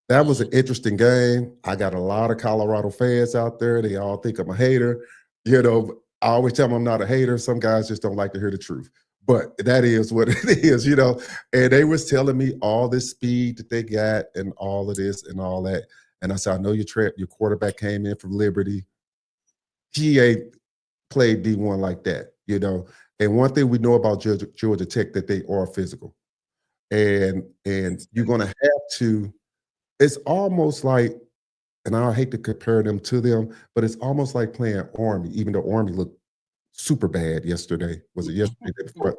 That was an Mhm. interesting game. I got a lot of Colorado fans out there. They all think I'm a hater. You know, I always tell them I'm not a hater. Some guys just don't like to hear the truth. But that is what it is, you know. And they was telling me all this speed that they got and all of this and all that. And I said, I know your quarterback came in from Liberty. He ain't played D1 like that, you know. And one thing we know about Georgia Tech that they are physical, and you're gonna have to. It's almost like, and I hate to compare them to them, but it's almost like playing Army. Even though Army looked super bad yesterday, was it yesterday? Day before?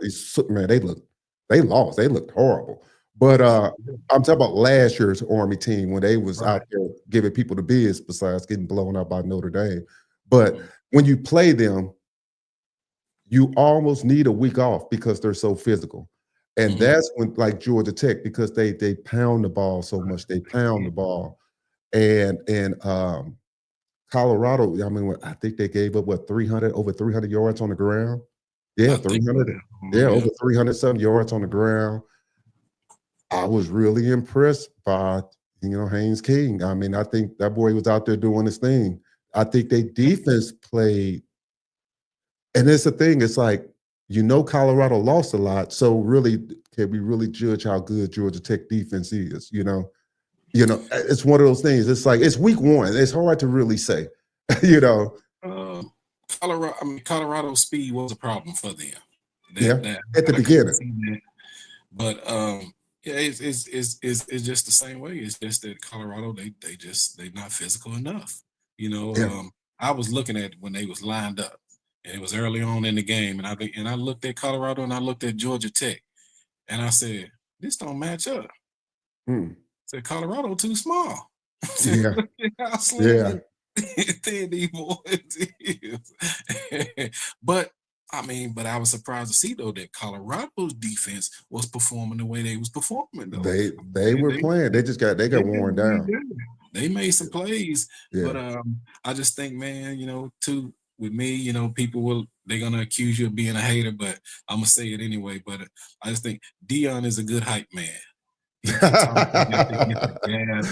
Man, they lost, they looked horrible. But I'm talking about last year's Army team when they was Right. out there giving people the biz, besides getting blown out by Notre Dame. But Mhm. when you play them, you almost need a week off because they're so physical. And Mhm. that's when, like Georgia Tech, because they pound the ball so much, they pound the ball. And Colorado, I mean, I think they gave up what 300 over 300 yards on the ground. Yeah, I think so. 300. Yeah, Yeah. over 300 some yards on the ground. I was really impressed by Haynes King. I mean, I think that boy was out there doing his thing. I think they defense played. And it's the thing, it's like, Colorado lost a lot. So really, can we really judge how good Georgia Tech defense is? It's one of those things. It's like it's week one. It's hard to really say, you know. Uh, Colorado speed was a problem for them. Yeah. That At the I couldn't beginning. see that. But yeah, it's just the same way. It's just that Colorado they're not physical enough. You know, Yeah. I was looking at when they was lined up, and it was early on in the game, and I looked at Colorado and I looked at Georgia Tech, and I said, this don't match up. I Hmm. said Colorado too small. I said, Yeah. look at how slim Yeah. and thin these boys is. But but I was surprised to see though that Colorado's defense was performing the way they was performing though. They were playing. They got worn They down. did. They made some plays, Yeah. but I just think, man, too with me, people they're gonna accuse you of being a hater, but I'm gonna say it anyway. But I just think Dion is a good hype man. He get the gas,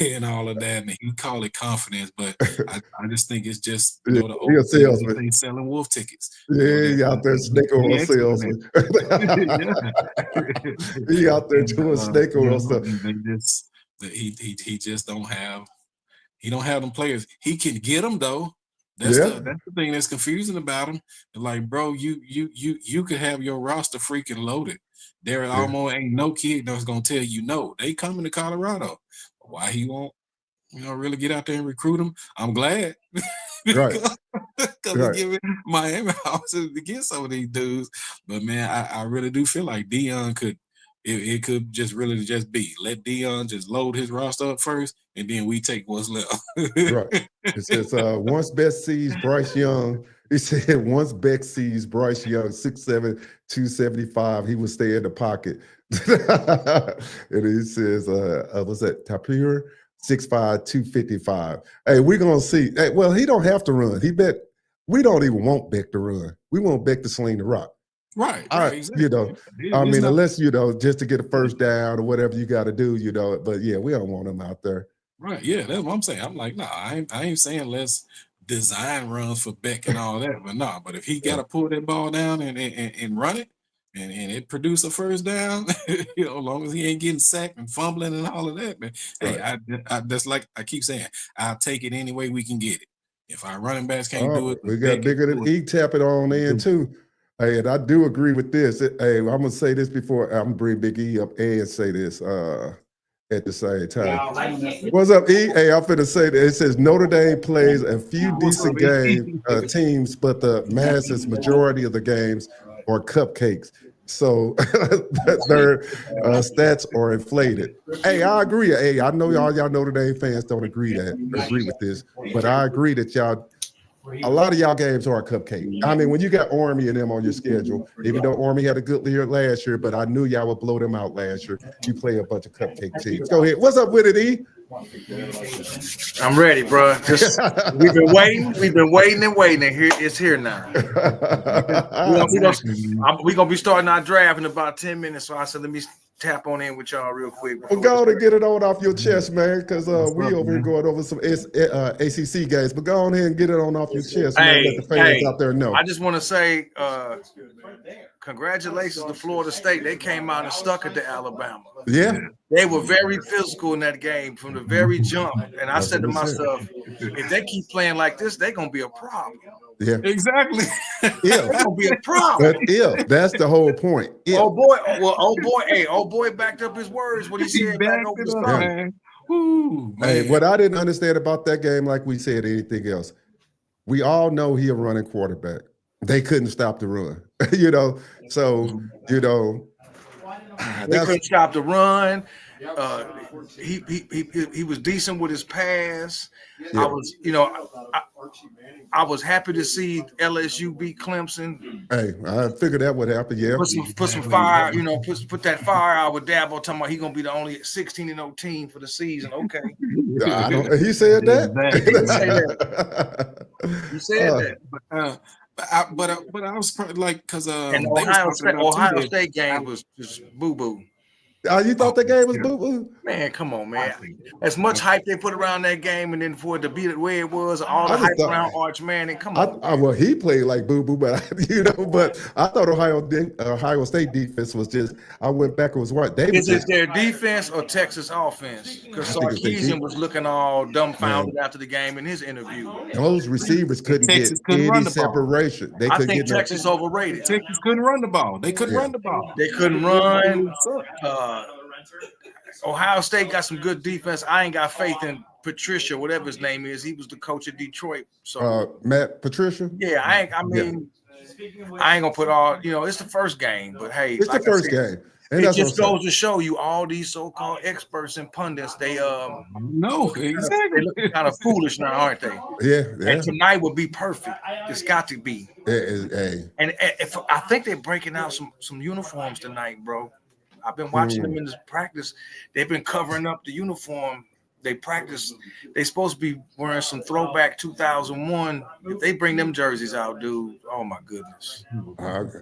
and all of that, and he call it confidence, but I just think it's just Yeah, the he a old saying, salesman. they selling wolf tickets. Yeah, he out there snake oil excellent. salesman. Yeah. He out there And, doing snake oil stuff. and they just he just don't have them players. He can get them though. That's Yeah. the thing that's confusing about him. Like, bro, you could have your roster freaking loaded. There almost ain't no kid that's gonna tell you no. They coming to Colorado. Why he won't, really get out there and recruit them? I'm glad. Right. Because Right. giving Miami options to get some of these dudes. But man, I really do feel like Dion could. It could just really just be let Dion just load his roster up first, and then we take what's left. Right. It says once Beck sees Bryce Young, he said once Beck sees Bryce Young 6'7", 275, he will stay in the pocket. And he says, what's that? Tapir 6'5", 255. Hey, we're gonna see. Hey, well, he don't have to run. We don't even want Beck to run. We want Beck to sling the rock. Right, exactly. Unless, just to get a first down or whatever you got to do, but yeah, we don't want him out there. Right, yeah, that's what I'm saying. I'm like, nah, I ain't saying let's design runs for Beck and all that, but nah, but if he got to pull that ball down and run it and it produce a first down, as long as he ain't getting sacked and fumbling and all of that, man. Hey, I that's like I keep saying, I'll take it any way we can get it. If our running backs can't do it, we got bigger than E tap it on in too. Hey, and I do agree with this. Hey, I'm gonna say this before I'm gonna bring Big E up and say this at the same time. What's up, E? Hey, I'm finna say that it says Notre Dame plays a few decent teams, but the majority of the games are cupcakes. So their stats are inflated. Hey, I agree. Hey, I know y'all Notre Dame fans don't agree with this, but I agree that a lot of y'all games are a cupcake. I mean, when you got Army and them on your schedule, even though Army had a good year last year, but I knew y'all would blow them out last year. You play a bunch of cupcake teams. Go ahead. What's up with it, E? I'm ready, bro. We've been waiting. And it's here now. We're gonna be starting our draft in about 10 minutes. So I said, let me tap on in with y'all real quick. Well, go on and get it on off your chest, man, because we over here going over some ACC games. But go on ahead and get it on off your chest, man. Let the fans out there know. I just want to say congratulations to Florida State. They came out and stuck it to Alabama. Yeah. They were very physical in that game from the very jump. And I said to myself, if they keep playing like this, they're going to be a problem. Yeah, exactly. They're going to be a problem. But that's the whole point. Old boy backed up his words when he said back over the start. Hey, what I didn't understand about that game, like we said, anything else, we all know he a running quarterback. They couldn't stop the run, So, they couldn't stop the run. He was decent with his pass. Yeah. I was happy to see LSU beat Clemson. Hey, I figured that would happen. Yeah, put some fire. Put that fire out with Dabo talking about he gonna be the only 16-0 team for the season. Okay, he said that. He said that. But I was like, because and Ohio State game was just boo boo. You thought that game was boo boo? Man, come on, man. As much hype they put around that game, and then for it to be the way it was, all the hype around Arch Manning. Come on. Well, he played like boo boo, but but I thought Ohio State defense was just. I went back and was what they. Is it their defense or Texas offense? Because Sarkisian was looking all dumbfounded after the game in his interview. Those receivers couldn't get any separation. I think Texas overrated. Texas couldn't run the ball. They couldn't run the ball. They couldn't run. Ohio State got some good defense. I ain't got faith in Patricia, whatever his name is. He was the coach of Detroit. So Matt Patricia. Yeah, I ain't gonna put all. It's the first game, but hey, it's the first game. And it just goes to show you all these so-called experts and pundits. They no, exactly. They look kind of foolish now, aren't they? Yeah. And tonight would be perfect. It's got to be. And if I think they're breaking out some uniforms tonight, bro. I've been watching them in this practice. They've been covering up the uniform. They practice. They're supposed to be wearing some throwback 2001. If they bring them jerseys out, dude, oh my goodness.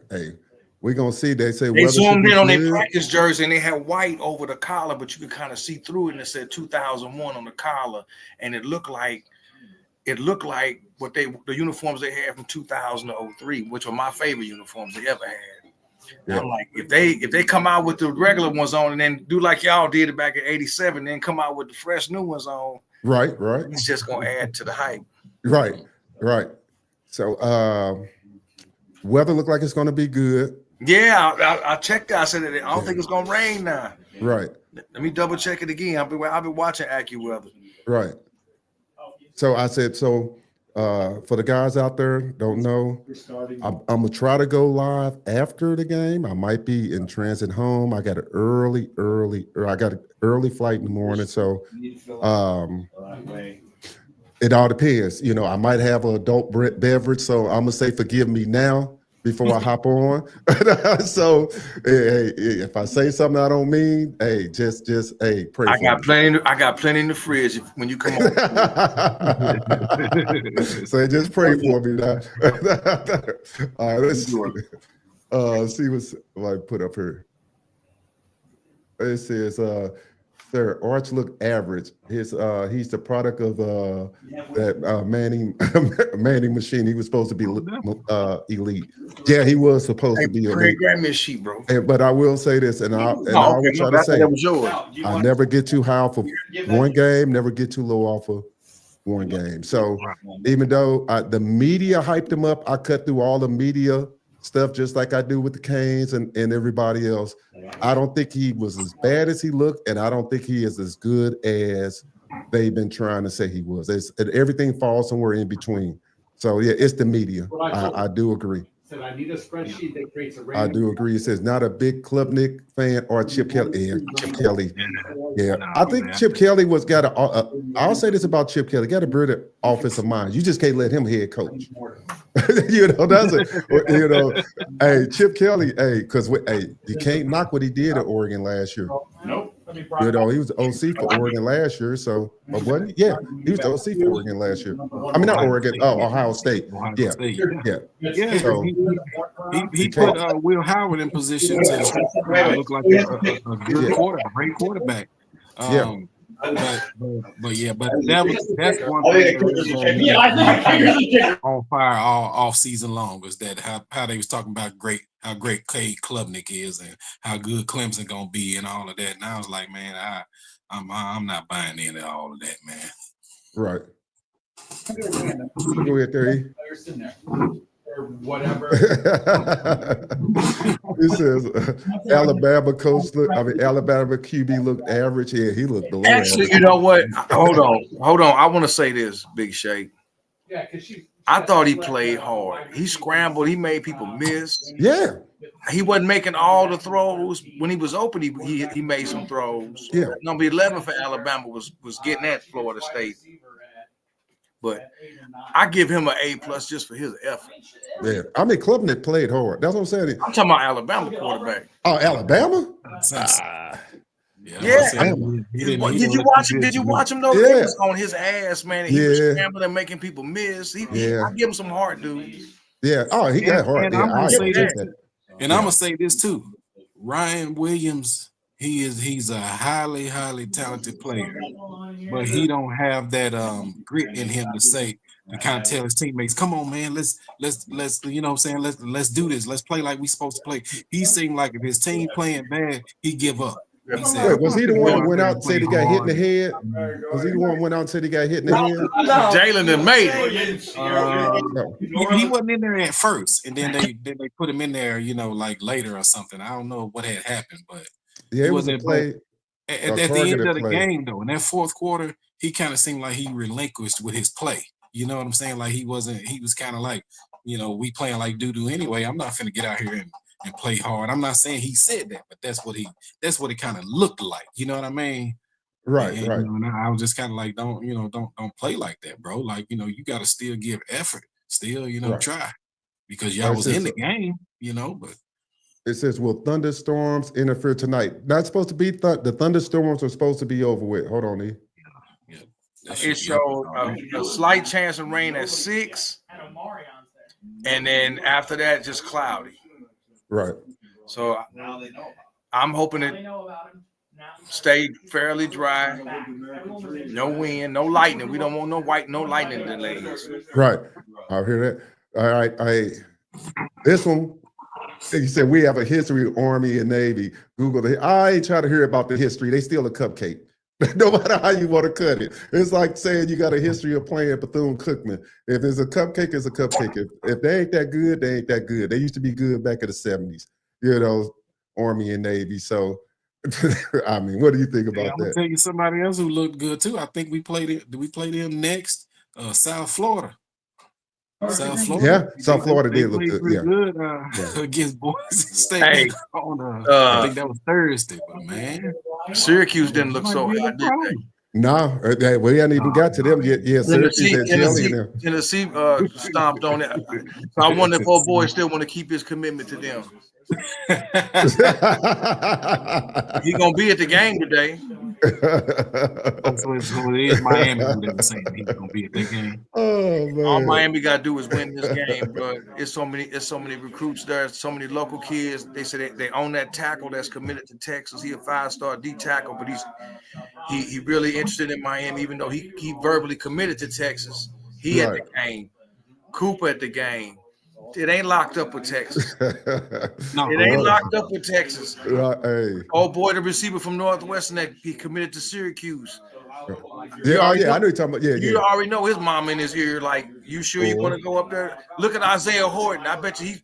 Hey, We're gonna see. They say they zoomed in on their good. practice jersey and they had white over the collar, but you could kind of see through it, and it said 2001 on the collar, and it looked like what the uniforms they had from 2000 to 03, which were my favorite uniforms they ever had. Yeah. I'm like, if they come out with the regular ones on and then do like y'all did it back in '87, then come out with the fresh new ones on, right, it's just gonna add to the hype. Right. So weather look like it's gonna be good. Yeah, I checked that. I said I don't think it's gonna rain now. Right. Let me double check it again. I've been watching AccuWeather. Right. So I said, for the guys out there don't know, I'm gonna try to go live after the game. I might be in transit home. I got an early flight in the morning. So it all depends. You know, I might have an adult beverage, so I'm gonna say forgive me now before I hop on. So hey, if I say something I don't mean, hey, just hey, pray. I got plenty in the fridge when you come on. So just pray for me now. All right, let's see what's I put up here. It says Sir, Arch look average. He's the product of that Manning machine. He was supposed to be elite. Yeah, he was supposed to be elite. Pregame is sheet, bro. But I will say this, and I always try to say, I never get too high off of one game, never get too low off of one game. So even though the media hyped him up, I cut through all the media stuff just like I do with the Canes and everybody else. I don't think he was as bad as he looked, and I don't think he is as good as they've been trying to say he was. Everything falls somewhere in between. So yeah, it's the media. I do agree. I need a spreadsheet that creates a rating. I do agree. It says not a big Klubnik fan or Chip Kelly. Yeah, Chip Kelly. Yeah, I think Chip Kelly got I'll say this about Chip Kelly. Got a brilliant offensive mind. You just can't let him head coach. You know, that's it. You know, hey, Chip Kelly, because you can't knock what he did at Oregon last year. Nope. You know, he was OC for Oregon last year. So, wasn't he? Yeah, he was the OC for Oregon last year. I mean, not Oregon. Ohio State. Yeah. So he put Will Howard in position to look like a good quarterback, a great quarterback. But that's one thing on fire all season long was that how they was talking about how great Cade Klubnik is and how good Clemson gonna be and all of that. And I was like, man, I'm not buying into all of that, man. Right. Go ahead, Terry. Or whatever. It says Alabama QB looked average. Yeah, he looked below Actually, average. you know what? Hold on. I want to say this, Big Shay. Yeah, because I thought he played hard. He scrambled. He made people miss. Yeah. He wasn't making all the throws. When he was open, he made some throws. Yeah. Number 11 for Alabama was getting at Florida State. But I give him an A+ just for his effort. Yeah, I mean, Klubnik played hard. That's what I'm saying. I'm talking about Alabama quarterback. Oh, Alabama? Yeah. Did you watch him? Did you watch him though? Yeah. He was on his ass, man. He was scrambling and making people miss. I give him some heart, dude. Yeah. Oh, he got heart. And I'm gonna say this too. Ryan Williams, he's a highly, highly talented player, but he don't have that grit in him to kind of tell his teammates, come on, man, let's you know what I'm saying, let's do this, let's play like we supposed to play. He seemed like if his team playing bad, he give up. He said, was he the one that went out and said he got hit in the head? Was he the one that went out and said he got hit in the head? Jalen done made it. He wasn't in there at first, and then they put him in there, you know, like later or something. I don't know what had happened, but yeah, it was a play. At the end of the game, though, in that fourth quarter, he kind of seemed like he relinquished with his play. You know what I'm saying? Like he was kind of like, you know, we playing like doo-doo anyway. I'm not finna get out here and play hard. I'm not saying he said that, but that's what it kind of looked like. You know what I mean? Right. You know, and I was just kind of like, don't play like that, bro. Like, you know, you got to still give effort, still, you know, try, because y'all was in the game, you know. But it says, will thunderstorms interfere tonight? Not supposed to be. The thunderstorms are supposed to be over with. Hold on, E. It showed a slight chance of rain at 6, and then after that, just cloudy. Right. So I'm hoping it stay fairly dry. No wind, no lightning. We don't want no lightning delays. Right. I hear that. All right. This one, you said we have a history of Army and Navy. Google I ain't trying to hear about the history. They still a cupcake. No matter how you want to cut it. It's like saying you got a history of playing Bethune-Cookman. If it's a cupcake, it's a cupcake. If they ain't that good, they ain't that good. They used to be good back in the 70s, Army and Navy. So, I mean, what do you think about I'm gonna that? tell you somebody else who looked good too. I think we played it. Do we play them next? South Florida. South Florida. Yeah, South Florida did look good. Pretty good against Boise State. Hey, I think that was Thursday, but man, Syracuse didn't look so hot, did they? No, we hadn't even got to them yet. Yeah, Tennessee stomped on it. So I wonder if old boy still want to keep his commitment to them. He gonna be at the game today. So it is Miami who they were saying he's gonna be at that game. Oh man! All Miami gotta do is win this game, bro. It's so many recruits there, so many local kids. They say they own that tackle that's committed to Texas. He a 5-star D tackle, but he really interested in Miami, even though he verbally committed to Texas. He at the game. Cooper at the game. It ain't locked up with Texas. It ain't locked up with Texas. Hey. Oh boy, the receiver from Northwestern that he committed to Syracuse. Yeah, I know you're talking about. Yeah, you already know his mom in his ear. Like, you sure you want to go up there? Look at Isaiah Horton. I bet you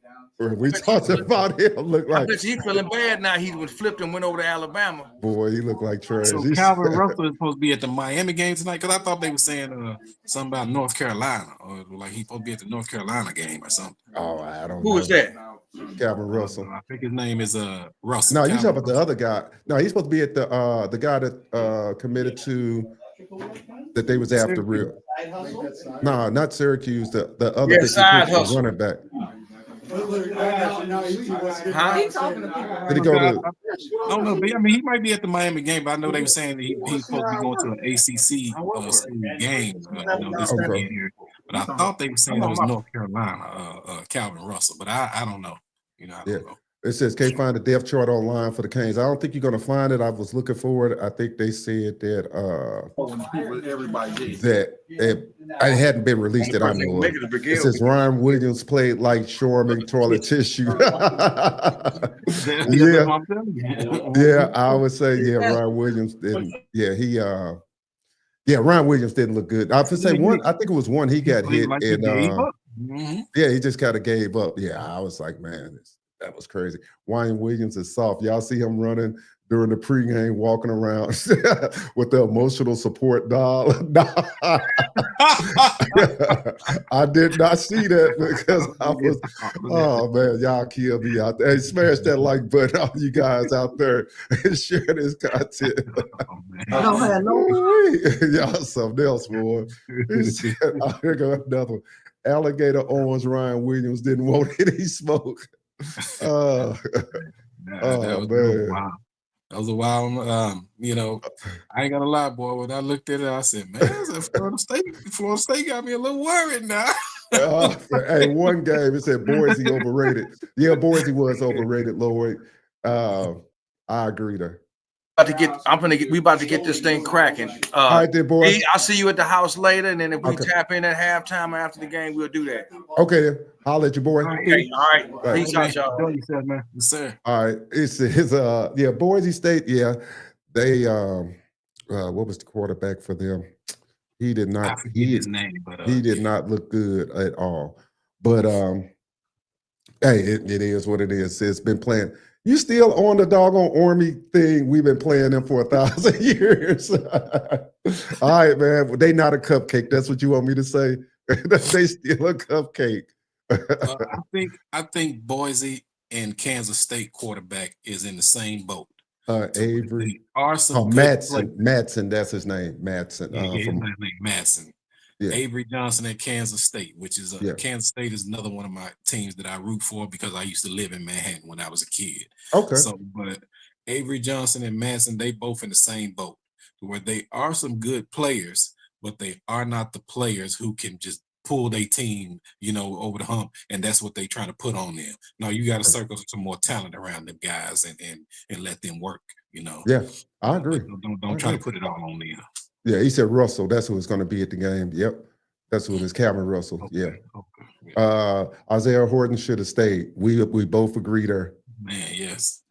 we talked about him. I bet you he feeling bad now. He was flipped and went over to Alabama. Boy, he looked like trash. So Calvin Russell is supposed to be at the Miami game tonight, because I thought they were saying something about North Carolina, or like he's supposed to be at the North Carolina game or something. Oh, I don't know. Who is that? Calvin Russell. I think his name is Russell. No, you talking about the other guy. No, he's supposed to be at the guy that committed to that they was after real. No, not Syracuse. The other side hustle running back. Huh? Did he go to? I don't know, but I mean, he might be at the Miami game, but I know they were saying that he's supposed to be going to an ACC game this weekend here. But I thought they were saying it was North Carolina, Calvin Russell, but I don't know. I don't know. It says can't find the depth chart online for the Canes. I don't think you're gonna find it. I was looking for it. I think they said that it hadn't been released that I know of. It says Ryan Williams played like Shorman toilet tissue. Yeah, I would say Ryan Williams didn't. Ryan Williams didn't look good. I would say one. I think it was one he got hit and he just kind of gave up. Yeah, I was like, man. That was crazy. Ryan Williams is soft. Y'all see him running during the pregame, walking around with the emotional support doll. I did not see that because I was, oh man, y'all kill me out there. Hey, smash that like button, all you guys out there, and share this content. Y'all something else, boy. Here goes another one. Alligator Orange Ryan Williams didn't want any smoke. That was a wild. I ain't gonna lie, boy. When I looked at it, I said, "Man, Florida State got me a little worried now." Hey, one game it said Boise overrated. Yeah, Boise was overrated, Lloyd. I agree there. We about to get this thing cracking. All right, then, boy. I'll see you at the house later, and then if we tap in at halftime or after the game, we'll do that. Okay, then. I'll let you, boy. Okay, all right. Peace out, y'all. You said, man. Yes, sir. All right. It's Boise State. Yeah, they what was the quarterback for them? He did not. I forget his name, but he did not look good at all. But hey, it is what it is. It's been playing. You still on the doggone Army thing? We've been playing them for 1,000 years. All right, man. They not a cupcake. That's what you want me to say? They still a cupcake. I think Boise and Kansas State quarterback is in the same boat. Avery. Madsen. That's his name. Madsen. Madsen. Yeah. Avery Johnson at Kansas State, which is Kansas State is another one of my teams that I root for because I used to live in Manhattan when I was a kid. Okay. So, but Avery Johnson and Madsen, they both in the same boat, where they are some good players, but they are not the players who can just pull their team, over the hump, and that's what they trying to put on them. No, you got to circle some more talent around them guys and let them work. Yeah, I agree. But don't try to put it all on them. Yeah, he said Russell. That's who was going to be at the game. Yep, that's who it is. Cameron Russell. Okay, Yeah. okay. Yeah. Isaiah Horton should have stayed. We both agree there. Man, yes.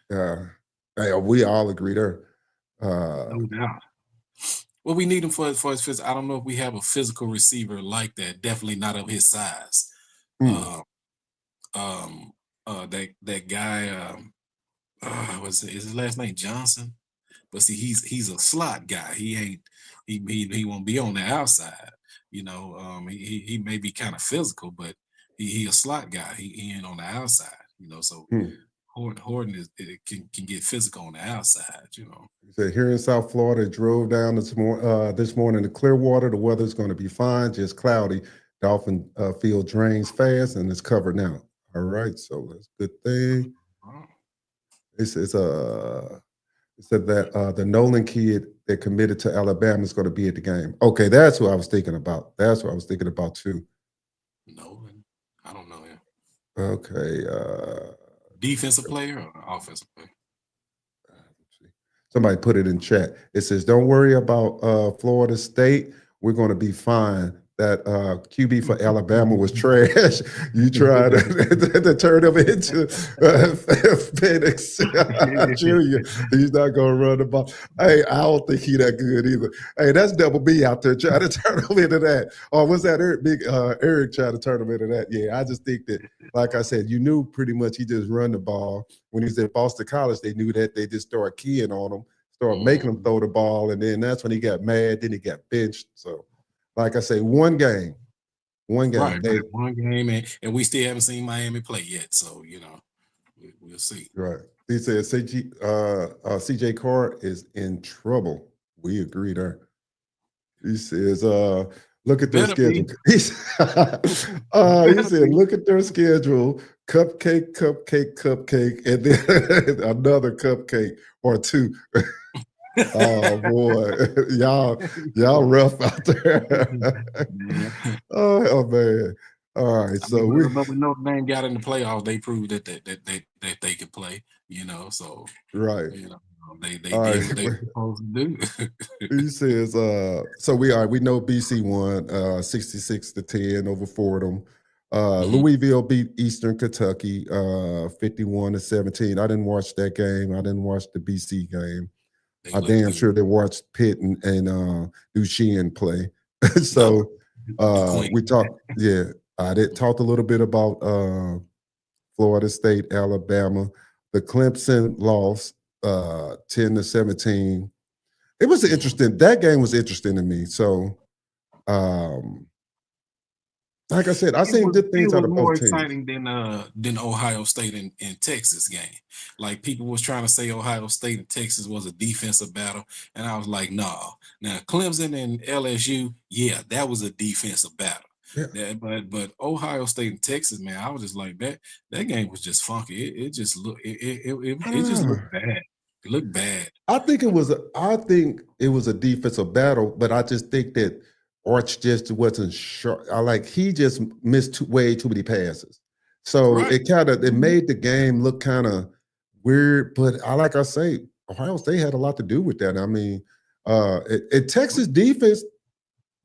We all agree there. No doubt. Well, we need him for his physical. I don't know if we have a physical receiver like that. Definitely not of his size. That guy. Is his last name Johnson? But see, he's a slot guy. He won't be on the outside. He may be kind of physical, but he a slot guy. He ain't on the outside. So. Horton can get physical on the outside, He said here in South Florida, drove down this morning to Clearwater. The weather's going to be fine, just cloudy. Dolphin field drains fast and it's covered now. All right, so that's a good thing. It said that the Nolan kid that committed to Alabama is going to be at the game. Okay, that's who I was thinking about. That's what I was thinking about too. Nolan, I don't know him. Okay. Defensive player or offensive player? Somebody put it in chat. It says, don't worry about Florida State. We're going to be fine. That QB for Alabama was trash. You tried to turn him into Penix Jr. He's not going to run the ball. Hey, I don't think he that good either. Hey, that's Double B out there trying to turn him into that. Or was that Eric trying to turn him into that? Yeah, I just think that, like I said, you knew pretty much he just run the ball. When he was at Boston College, they knew that. They just started keying on him, started making him throw the ball, and then that's when he got mad. Then he got benched. So, like I say, one game. Right, one game, and we still haven't seen Miami play yet. So, we'll see. Right. He said CJ Carr is in trouble. We agree there. He says, look at their schedule. He said, look at their schedule. Cupcake, and then another cupcake or two. Oh boy, y'all rough out there. oh man. All right, so we remember Notre Dame got in the playoffs. They proved that they could play. So right. They did what they were supposed to do. He says, so we know BC won 66-10 over Fordham. Louisville beat Eastern Kentucky 51-17. I didn't watch that game. I didn't watch the BC game. I'm damn sure they watched Pitt and Duchenne play. So we talked. Yeah, I talked a little bit about Florida State, Alabama. The Clemson loss 10-17. It was interesting. That game was interesting to me. So, like I said, I seen good things out of both teams. More exciting than Ohio State and Texas game. Like people was trying to say Ohio State and Texas was a defensive battle, and I was like, no. Now Clemson and LSU, yeah, that was a defensive battle. Yeah. But Ohio State and Texas, man, I was just like that game was just funky. It just looked it just looked bad. It looked bad. I think it was a defensive battle, but I just think that Arch just wasn't sure. He just missed way too many passes. So it made the game look kind of weird. But like I say, Ohio State had a lot to do with that. I mean, Texas defense,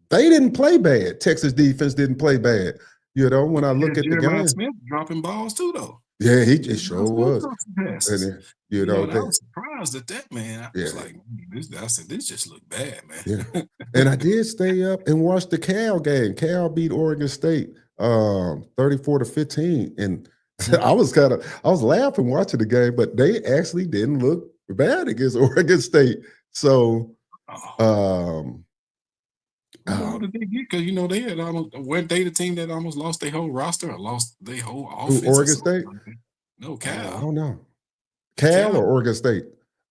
they didn't play bad. Texas defense didn't play bad. When I look at the game. Smith dropping balls too, though. Yeah, he just sure was. And I was surprised at that, man. I was like, this just looked bad, man. Yeah. And I did stay up and watch the Cal game. Cal beat Oregon State 34-15. And I was laughing watching the game, but they actually didn't look bad against Oregon State. So what did they get? Because they had weren't they the team that almost lost their whole roster or lost their whole offense? Oregon State? No, Cal. I don't know. Cal or Oregon State?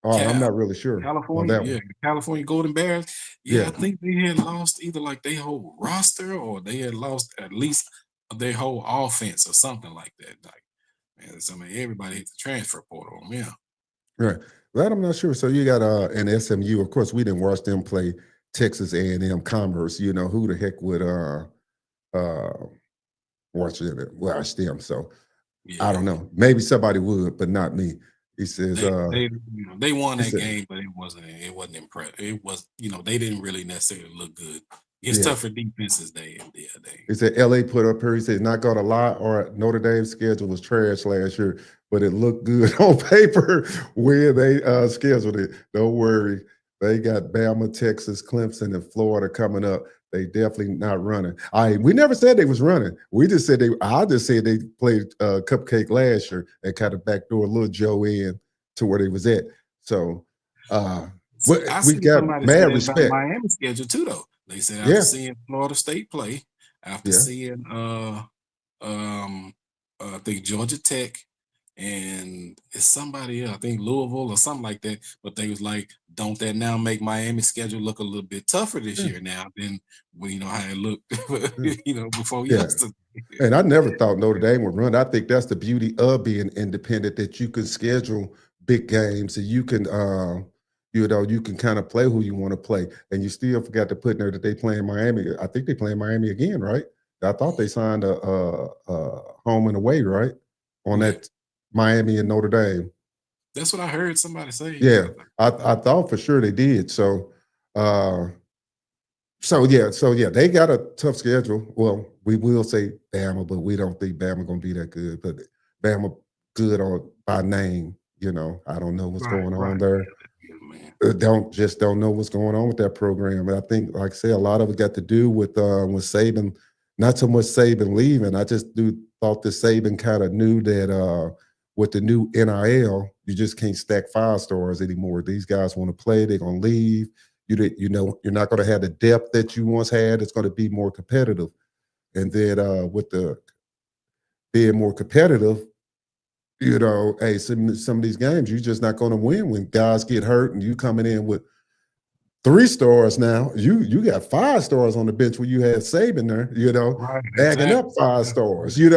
Cal. I'm not really sure. California, California Golden Bears. Yeah, I think they had lost either their whole roster or they had lost at least their whole offense or something like that. Everybody hit the transfer portal on them. Right. That I'm not sure. So you got an SMU. Of course, we didn't watch them play Texas A&M Commerce. Who the heck would watching it, watch them. So Yeah. I don't know. Maybe somebody would, but not me. He says, they won that said, game, but it wasn't impressive. It was, they didn't really necessarily look good. It's yeah. tough for defenses. He said LA put up here. He said, not gonna lie, or Notre Dame's schedule was trash last year, but it looked good on paper when they scheduled it. Don't worry. They got Bama, Texas, Clemson, and Florida coming up. They definitely not running. We never said they was running. We just said I just said they played cupcake last year and kind of backdoor little Joe in to where they was at. So I we got somebody mad say that respect. about Miami schedule too, though. They said after seeing Florida State play, after seeing I think Georgia Tech, and it's somebody else, I think Louisville or something like that. But they was like, don't that now make Miami's schedule look a little bit tougher this year now than how it looked before yesterday. And I never thought Notre Dame would run. I think that's the beauty of being independent, that you can schedule big games and you can you can kind of play who you want to play. And you still forgot to put in there that they play in Miami. I think they play in Miami again, right? I thought they signed a home and away, right? On that Miami and Notre Dame. That's what I heard somebody say. Yeah, I thought for sure they did. So they got a tough schedule. Well, we will say Bama, but we don't think Bama gonna be that good. But Bama good by name. I don't know what's going on there. Don't know what's going on with that program. And I think, like I say, a lot of it got to do with Saban, not so much Saban leaving. I just thought that Saban kind of knew that with the new NIL, you just can't stack 5-stars anymore. These guys want to play, they're gonna leave. You're not going to have the depth that you once had. It's going to be more competitive. And then with the being more competitive, hey, some of these games, you're just not going to win when guys get hurt and you coming in with 3 stars now. You got 5 stars on the bench where you had Saban there, bagging up 5 stars, so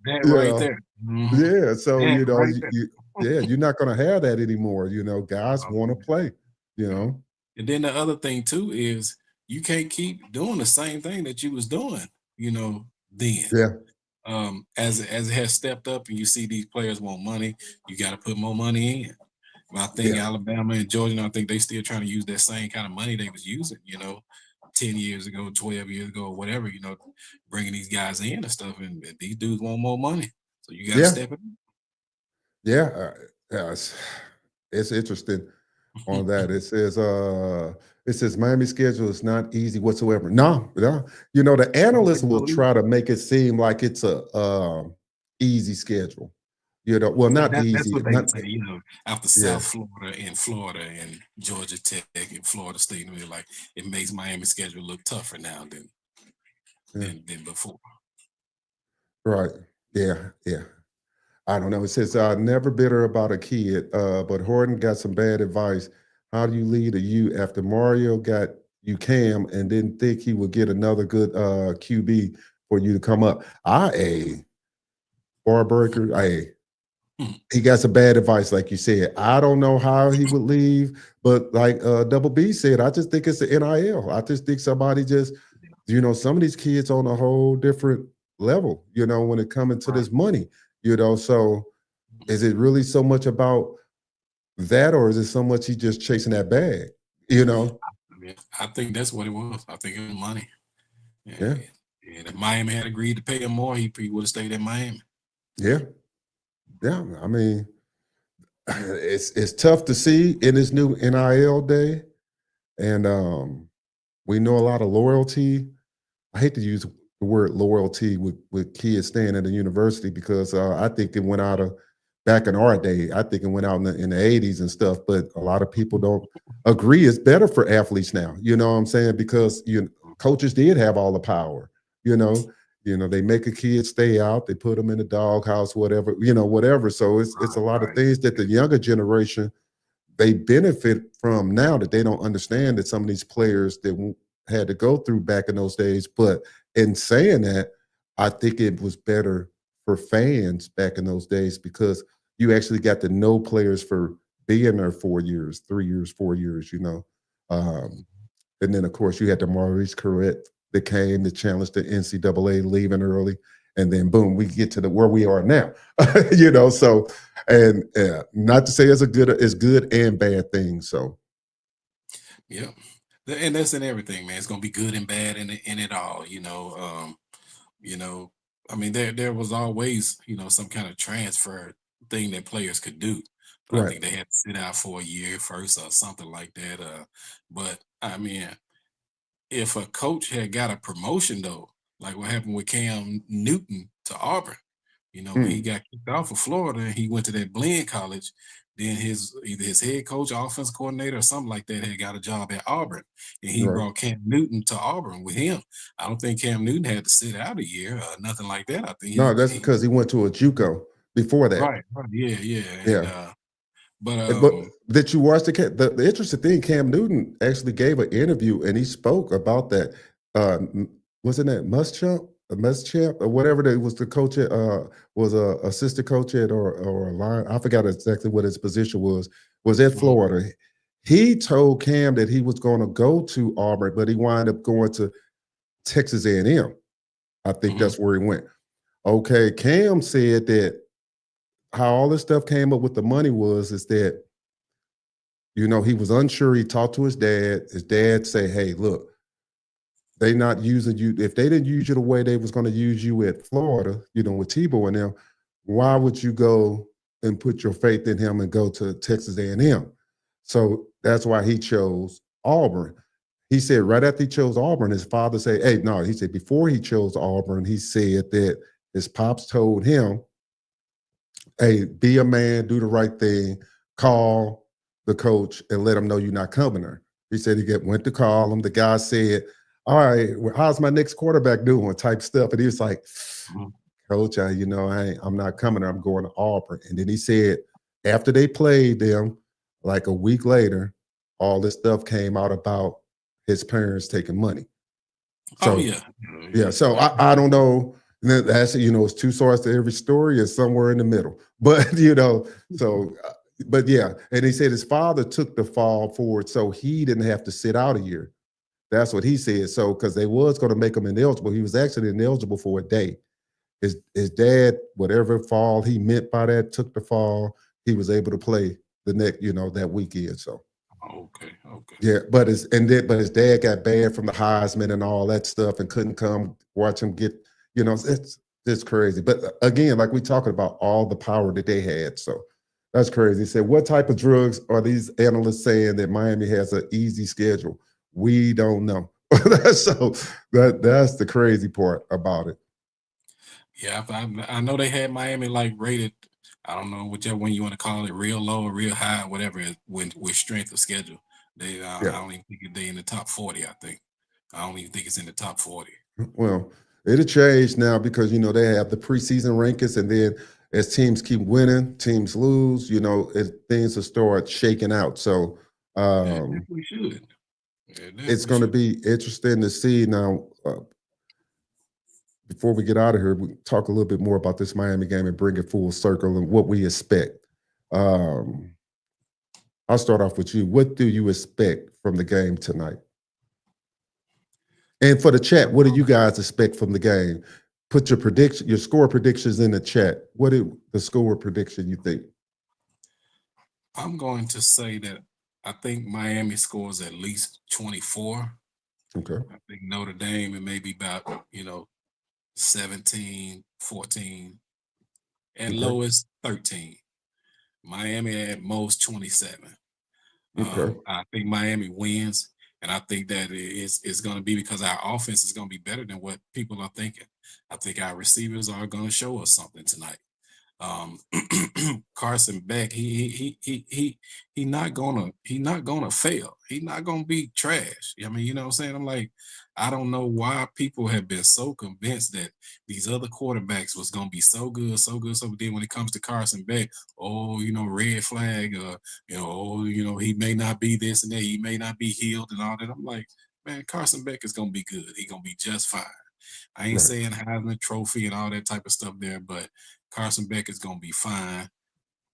that right there. Mm-hmm. Yeah, so you're not going to have that anymore. Guys want to play, And then the other thing too is you can't keep doing the same thing that you was doing, then. Yeah. As it has stepped up and you see these players want money, you got to put more money in. But I think Alabama and Georgia, I think they still trying to use that same kind of money they was using, 10 years ago, 12 years ago, whatever, bringing these guys in and stuff. And these dudes want more money. So you got to step it up. Yeah. It's interesting on that. It says Miami schedule is not easy whatsoever. No. The analysts will try to make it seem like it's a easy schedule. Not easy. That's what they say, after South Florida and Georgia Tech and Florida State, and like it makes Miami schedule look tougher now than before. Right. Yeah. I don't know. It says, never bitter about a kid, but Horton got some bad advice. How do you lead a U after Mario got you Cam and didn't think he would get another good QB for you to come up? Barbreaker, he got some bad advice, like you said. I don't know how he would leave, but like Double B said, I just think it's the NIL. I just think somebody just, some of these kids on a whole different level, when it comes to this money. So is it really so much about that, or is it so much he just chasing that bag? I think that's what it was. I think it was money. Yeah. And if Miami had agreed to pay him more, he would have stayed in Miami. Yeah. I mean, it's tough to see in this new NIL day, and we know a lot of loyalty. I hate to use the word loyalty with kids staying at the university because I think it went out of back in our day. I think it went out in the 80s and stuff, but a lot of people don't agree. It's better for athletes now. You know what I'm saying? Because coaches did have all the power. They make a kid stay out. They put them in the doghouse, whatever. Whatever. So it's a lot of things that the younger generation they benefit from now that they don't understand that some of these players that had to go through back in those days. But in saying that, I think it was better for fans back in those days because you actually got to know players for being there 4 years, 3 years, 4 years, And then, of course, you had the Maurice that came to challenge the NCAA leaving early. And then boom, we get to where we are now. So and not to say it's good and bad thing. So yeah. And that's in everything, man. It's gonna be good and bad in it all, I mean, there was always, some kind of transfer thing that players could do. But I right. think they had to sit out for a year first or something like that. But I mean, if a coach had got a promotion though, like what happened with Cam Newton to Auburn, when he got kicked off of Florida and he went to that blend college, then either his head coach, offense coordinator, or something like that had got a job at Auburn, and he Right. brought Cam Newton to Auburn with him. I don't think Cam Newton had to sit out a year or nothing like that. I think No, that's because he went to a JUCO before that. right, yeah, and Yeah. but But did you watch the interesting thing? Cam Newton actually gave an interview and he spoke about that. Wasn't that Muschamp or whatever that was the coach at was a assistant coach at or a line. I forgot exactly what his position was at Florida. He told Cam that he was going to go to Auburn, but he wound up going to Texas A&M. I think that's where he went. Okay, Cam said that how all this stuff came up with the money is that, he was unsure. He talked to his dad. His dad say, hey, look, they not using you. If they didn't use you the way they was going to use you at Florida, with Tebow and them, why would you go and put your faith in him and go to Texas A&M? So that's why he chose Auburn. He said right after he chose Auburn, his father said, hey, no, he said before he chose Auburn, he said that his pops told him, hey, be a man, do the right thing, call the coach and let him know you're not coming there. He said he went to call him. The guy said, all right, well, how's my next quarterback doing type stuff? And he was like, coach, I'm not coming there. I'm going to Auburn. And then he said after they played them, like a week later, all this stuff came out about his parents taking money. So, yeah. So I don't know. That's, it's two sides to every story and somewhere in the middle. But, but yeah. And he said his father took the fall for it so he didn't have to sit out a year. That's what he said. So, because they was going to make him ineligible. He was actually ineligible for a day. His dad, whatever fall he meant by that, took the fall. He was able to play the next, that weekend. So. Okay. Yeah, but his dad got banned from the Heisman and all that stuff and couldn't come watch him get, it's crazy. But again, like we talking about all the power that they had. So that's crazy. He said, what type of drugs are these analysts saying that Miami has an easy schedule? We don't know. So that's the crazy part about it. Yeah, I know they had Miami like rated, I don't know whichever one you want to call it, real low or real high, whatever, with strength of schedule. I don't even think they in the top 40. I think I don't even think it's in the top 40. Well, it'll change now because they have the preseason rankings, and then as teams keep winning, teams lose. Things will start shaking out. So we should. It's going to be interesting to see now. Before we get out of here, we talk a little bit more about this Miami game and bring it full circle and what we expect. I'll start off with you. What do you expect from the game tonight? And for the chat, what do you guys expect from the game? Put your score predictions in the chat. What is the score prediction you think? I'm going to say that I think Miami scores at least 24. Okay. I think Notre Dame, it may be about, 17, 14, at lowest 13. Miami at most 27. Okay. I think Miami wins, and I think that it's going to be because our offense is going to be better than what people are thinking. I think our receivers are going to show us something tonight. Carson Beck, he not gonna fail. He's not gonna be trash. I mean, you know what I'm saying? I'm like, I don't know why people have been so convinced that these other quarterbacks was gonna be so good. But then when it comes to Carson Beck, red flag, he may not be this and that, he may not be healed and all that. I'm like, man, Carson Beck is gonna be good. He's gonna be just fine. I ain't saying Heisman Trophy and all that type of stuff there, but Carson Beck is going to be fine.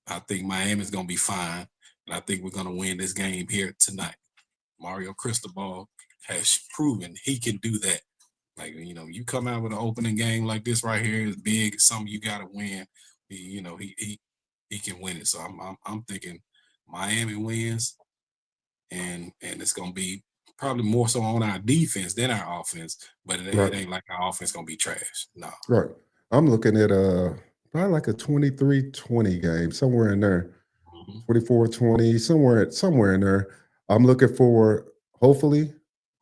I think Miami's going to be fine. And I think we're going to win this game here tonight. Mario Cristobal has proven he can do that Like, you come out with an opening game like this right here is big. It's something you got to win. He can win it. So I'm thinking Miami wins, and it's gonna be probably more so on our defense than our offense. But it ain't like our offense gonna be trash. No. Right. I'm looking at probably like a 23-20 game, somewhere in there. 24-20, somewhere in there. I'm looking for, hopefully,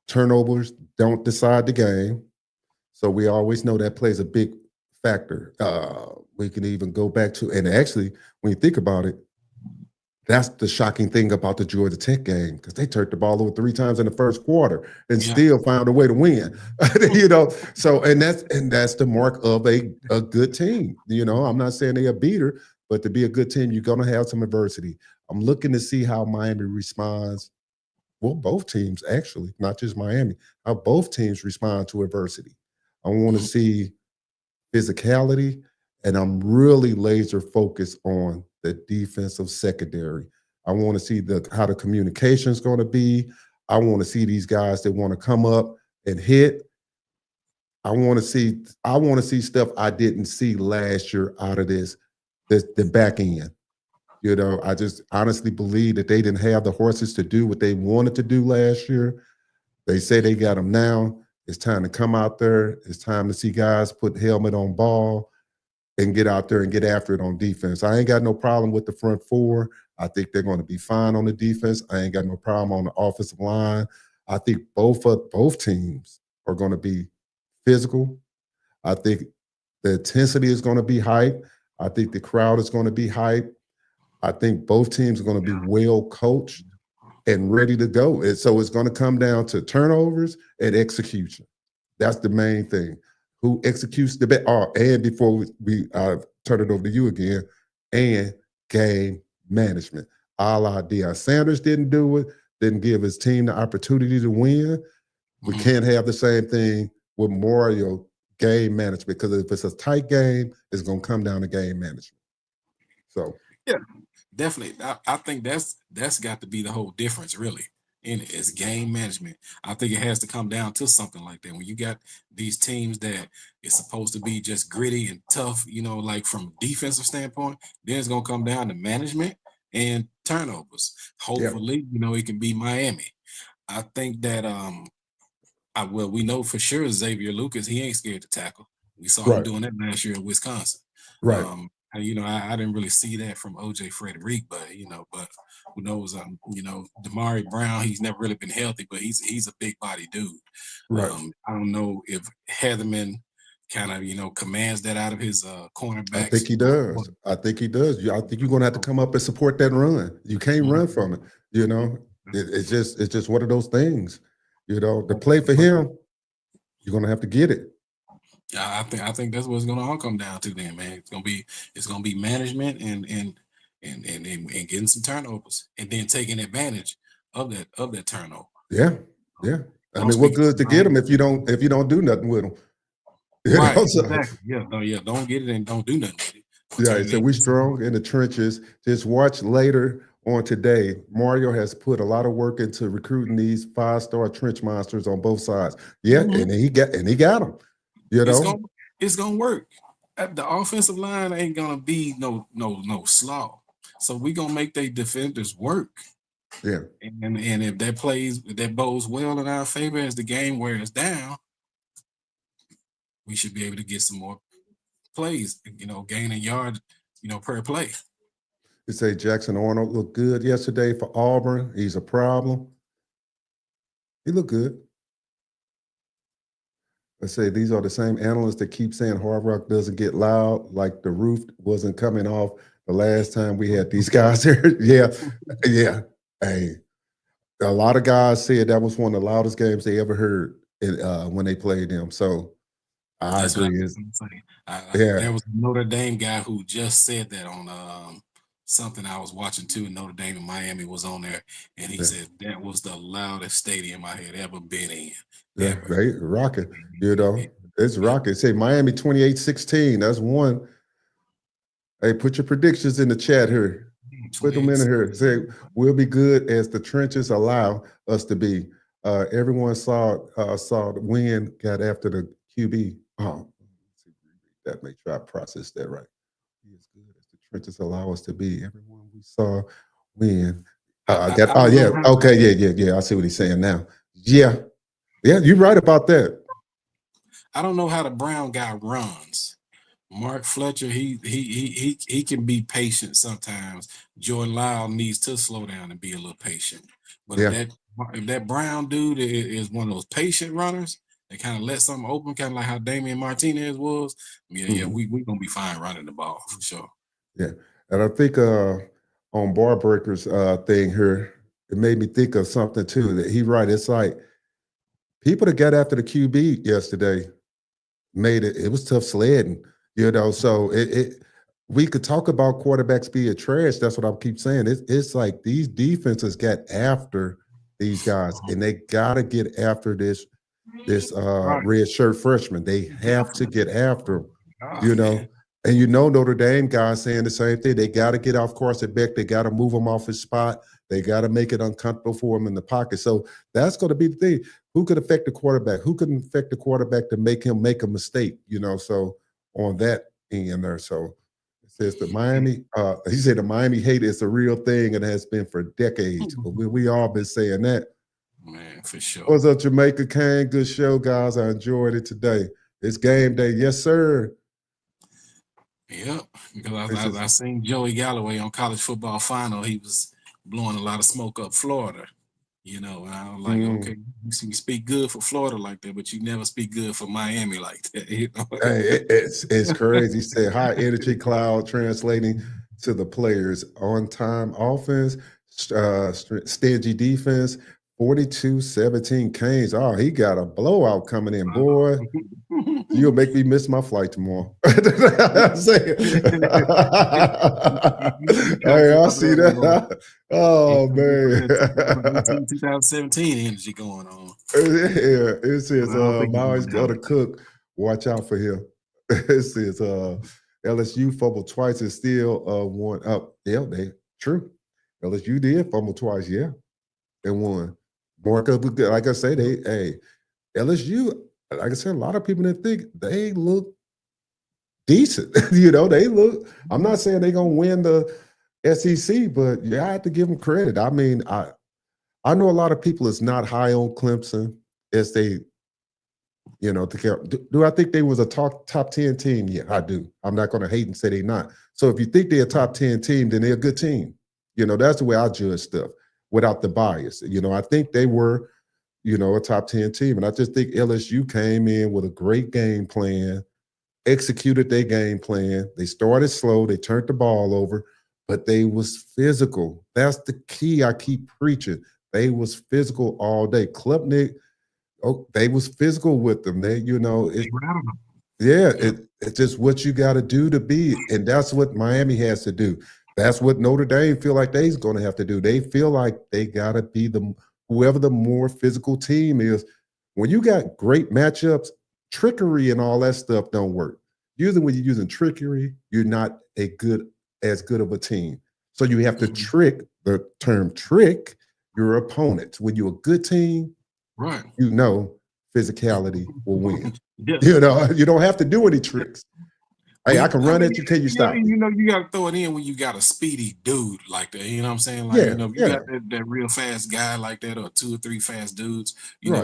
turnovers don't decide the game. So we always know that plays a big factor. We can even go back to, and actually, when you think about it, that's the shocking thing about the Georgia Tech game, because they turned the ball over 3 times in the first quarter and still found a way to win. So and that's the mark of a good team. I'm not saying they're a beater, but to be a good team, you're gonna have some adversity. I'm looking to see how Miami responds. Well, both teams actually, not just Miami, how both teams respond to adversity. I want to see physicality, and I'm really laser focused on the defensive secondary. I want to see how the communication is going to be. I want to see these guys that want to come up and hit. I want to see stuff I didn't see last year out of the back end. I just honestly believe that they didn't have the horses to do what they wanted to do last year. They say they got them now. It's time to come out there. It's time to see guys put helmet on ball and get out there and get after it on defense. I ain't got no problem with the front four. I think they're going to be fine on the defense. I ain't got no problem on the offensive line. I think both teams are going to be physical. I think the intensity is going to be hype. I think the crowd is going to be hype. I think both teams are going to be well coached and ready to go. And so it's going to come down to turnovers and execution. That's the main thing. Who executes the best? And before we turn it over to you again, and game management. A la Deion Sanders didn't do it, didn't give his team the opportunity to win. We can't have the same thing with Mario, game management, because if it's a tight game, it's going to come down to game management. So yeah, definitely. I think that's got to be the whole difference, really. In it is game management. I think it has to come down to something like that. When you got these teams that it's supposed to be just gritty and tough, like from a defensive standpoint, then it's gonna come down to management and turnovers. Hopefully, it can be Miami. I think that we know for sure Xavier Lucas, he ain't scared to tackle. We saw him doing that last year in Wisconsin. Right. I didn't really see that from OJ Frederick, but who knows? Damari Brown, he's never really been healthy, but he's a big body dude. Right. I don't know if Heatherman kind of commands that out of his cornerbacks. I think he does. I think you're going to have to come up and support that run. You can't run from it. It's just one of those things. The play for him, you're going to have to get it. I think that's what it's gonna all come down to then, man. It's gonna be management and getting some turnovers and then taking advantage of that turnover. Yeah. I mean, what good to get them if you don't do nothing with them? Right. Exactly. Yeah. Don't get it and don't do nothing with it. Yeah. So we strong in the trenches. Just watch later on today. Mario has put a lot of work into recruiting these 5-star trench monsters on both sides. Yeah, and he got them. It's gonna work. The offensive line ain't gonna be no slaw. So we gonna make their defenders work. Yeah. And if that bodes well in our favor as the game wears down, we should be able to get some more plays, gaining yard, per play. They say Jackson Arnold looked good yesterday for Auburn. He's a problem. He looked good. I say these are the same analysts that keep saying Hard Rock doesn't get loud, like the roof wasn't coming off the last time we had these guys here. Yeah. Hey, a lot of guys said that was one of the loudest games they ever heard when they played them. So I agree. There was a Notre Dame guy who just said that on something I was watching too. Notre Dame and Miami was on there, and he said that was the loudest stadium I had ever been in. Yeah, they rocking. It's rocking. Say Miami 28-16. That's one. Hey, put your predictions in the chat here. Put them in here. Say we'll be good as the trenches allow us to be. everyone saw the win got after the QB. Oh, that may try to process that right. Be as good as the trenches allow us to be. Everyone we saw win. I Yeah. Okay. Yeah. I see what he's saying now. Yeah. You're right about that. I don't know how the Brown guy runs. Mark Fletcher, he can be patient sometimes. Jordan Lyle needs to slow down and be a little patient. But if that Brown dude is one of those patient runners that kind of let something open, kind of like how Damian Martinez was, we gonna be fine running the ball for sure. Yeah, and I think on Bar Breaker's thing here, it made me think of something too. That he right. It's like people that got after the QB yesterday made it. It was tough sledding, So we could talk about quarterbacks being trash. That's what I keep saying. It's like these defenses got after these guys, and they gotta get after this red shirt freshman. They have to get after him, And Notre Dame guys saying the same thing. They got to get off course at Beck. They got to move him off his spot. They got to make it uncomfortable for him in the pocket. So that's going to be the thing. Who could affect the quarterback? Who could affect the quarterback to make him make a mistake? So on that end there. So it says the Miami, he said the Miami hate is a real thing and has been for decades. But we all been saying that. Man, for sure. What's up, Jamaica Kane? Good show, guys. I enjoyed it today. It's game day. Yes, sir. Yep, because I seen Joey Galloway on College Football Final. He was blowing a lot of smoke up Florida, and I was like, okay, you speak good for Florida like that, but you never speak good for Miami like that. Hey, it's crazy. He said high energy cloud translating to the players. On time offense, stingy defense, 42-17 Canes. Oh, he got a blowout coming in, boy. You'll make me miss my flight tomorrow. Hey, I see that. Oh, man. 2017 energy going on. Yeah, it says Maui's got to cook. Watch out for him. It says LSU fumbled twice and still won up. Yeah, true. LSU did fumble twice, and won. More like I say, LSU, like I said, a lot of people didn't think they look decent. They look. I'm not saying they're gonna win the SEC, but I have to give them credit. I mean, I know a lot of people is not high on Clemson as they, do I think they was a top 10 team? Yeah, I do. I'm not gonna hate and say they're not. So if you think they're a top 10 team, then they're a good team. That's the way I judge stuff without the bias. I think they were, a top 10 team. And I just think LSU came in with a great game plan, executed their game plan. They started slow. They turned the ball over, but they was physical. That's the key I keep preaching. They was physical all day. Klubnik, they was physical with them. It's just what you got to do to be. And that's what Miami has to do. That's what Notre Dame feel like they's going to have to do. They feel like they got to be whoever the more physical team is. When you got great matchups, trickery and all that stuff don't work. Usually when you're using trickery, you're not as good of a team. So you have to trick, the term trick, your opponent. When you're a good team, right? Physicality will win. You don't have to do any tricks. Hey, I can run at you till you stop. You got to throw it in when you got a speedy dude like that. You know what I'm saying? Like, if you got that real fast guy like that, or 2 or 3 fast dudes, you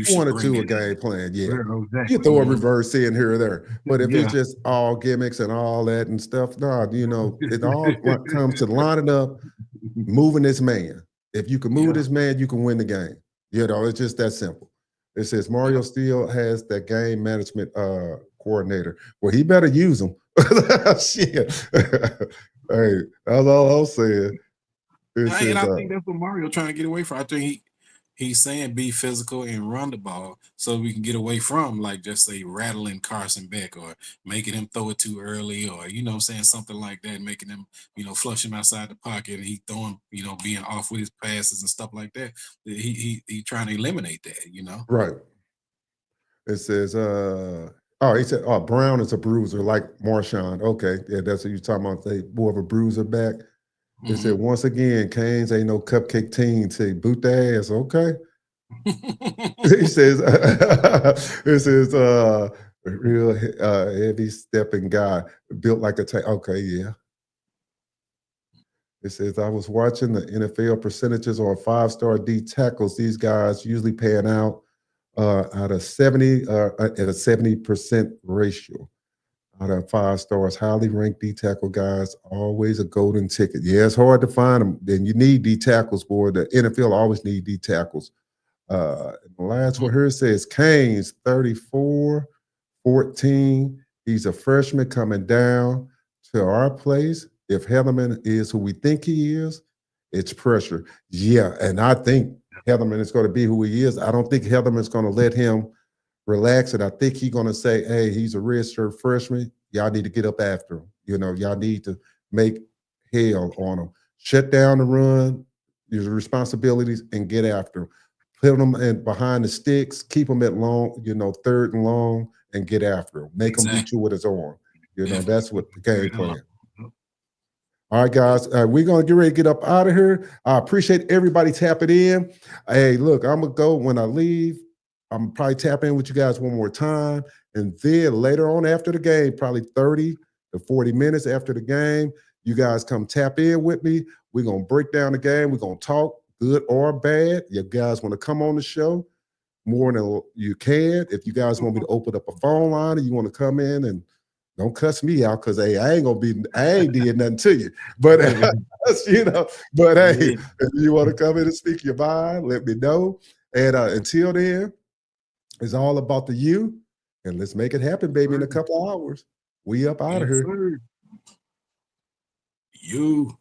should 1 or 2 a game plan. Yeah, exactly. You throw a reverse in here or there. But if it's just all gimmicks and all that and stuff, it all comes to lining up, moving this man. If you can move this man, you can win the game. It's just that simple. It says Mario still has that game management coordinator. Well, he better use them. Shit. Hey, that's all I'm saying. I think that's what Mario trying to get away from. I think he's saying be physical and run the ball so we can get away from, like, just say rattling Carson Beck or making him throw it too early, or saying something like that, making him flush him outside the pocket and he throwing being off with his passes and stuff like that. He trying to eliminate that. Right. It says he said, Brown is a bruiser like Marshawn. Okay, yeah, that's what you're talking about. They more of a bruiser back. They said, once again, Canes ain't no cupcake team. Say, boot their ass. Okay. He says, this is real heavy stepping guy, built like a tank. Okay, yeah. It says, I was watching the NFL percentages on 5-star D tackles. These guys usually pan out at a 70% ratio. Out of 5 stars, highly ranked D tackle guys, always a golden ticket. Yeah, it's hard to find them. Then you need D tackles, boy. The NFL always need D tackles. The last one here says Canes 34-14. He's a freshman coming down to our place. If Heatherman is who we think he is, it's pressure. Yeah, and I think Heatherman is going to be who he is. I don't think Heatherman's going to let him relax, and I think he's going to say, hey, he's a redshirt freshman. Y'all need to get up after him. You know, y'all need to make hell on him. Shut down the run, your responsibilities, and get after him. Put them in behind the sticks, keep them at long, you know, 3rd and long, and get after him. Make him beat you with his arm. You know, that's what the game plan. All right, guys, we're going to get ready to get up out of here. I appreciate everybody tapping in. Hey, look, I'm going to go when I leave. I'm probably tap in with you guys one more time. And then later on after the game, probably 30 to 40 minutes after the game, you guys come tap in with me. We're going to break down the game. We're going to talk, good or bad. You guys want to come on the show, more than you can. If you guys want me to open up a phone line and you want to come in, and don't cuss me out, because hey, I ain't did nothing to you. But you know, but hey, if you want to come in and speak your mind, let me know. And until then, it's all about the you. And let's make it happen, baby, in a couple of hours. We up out of here. You.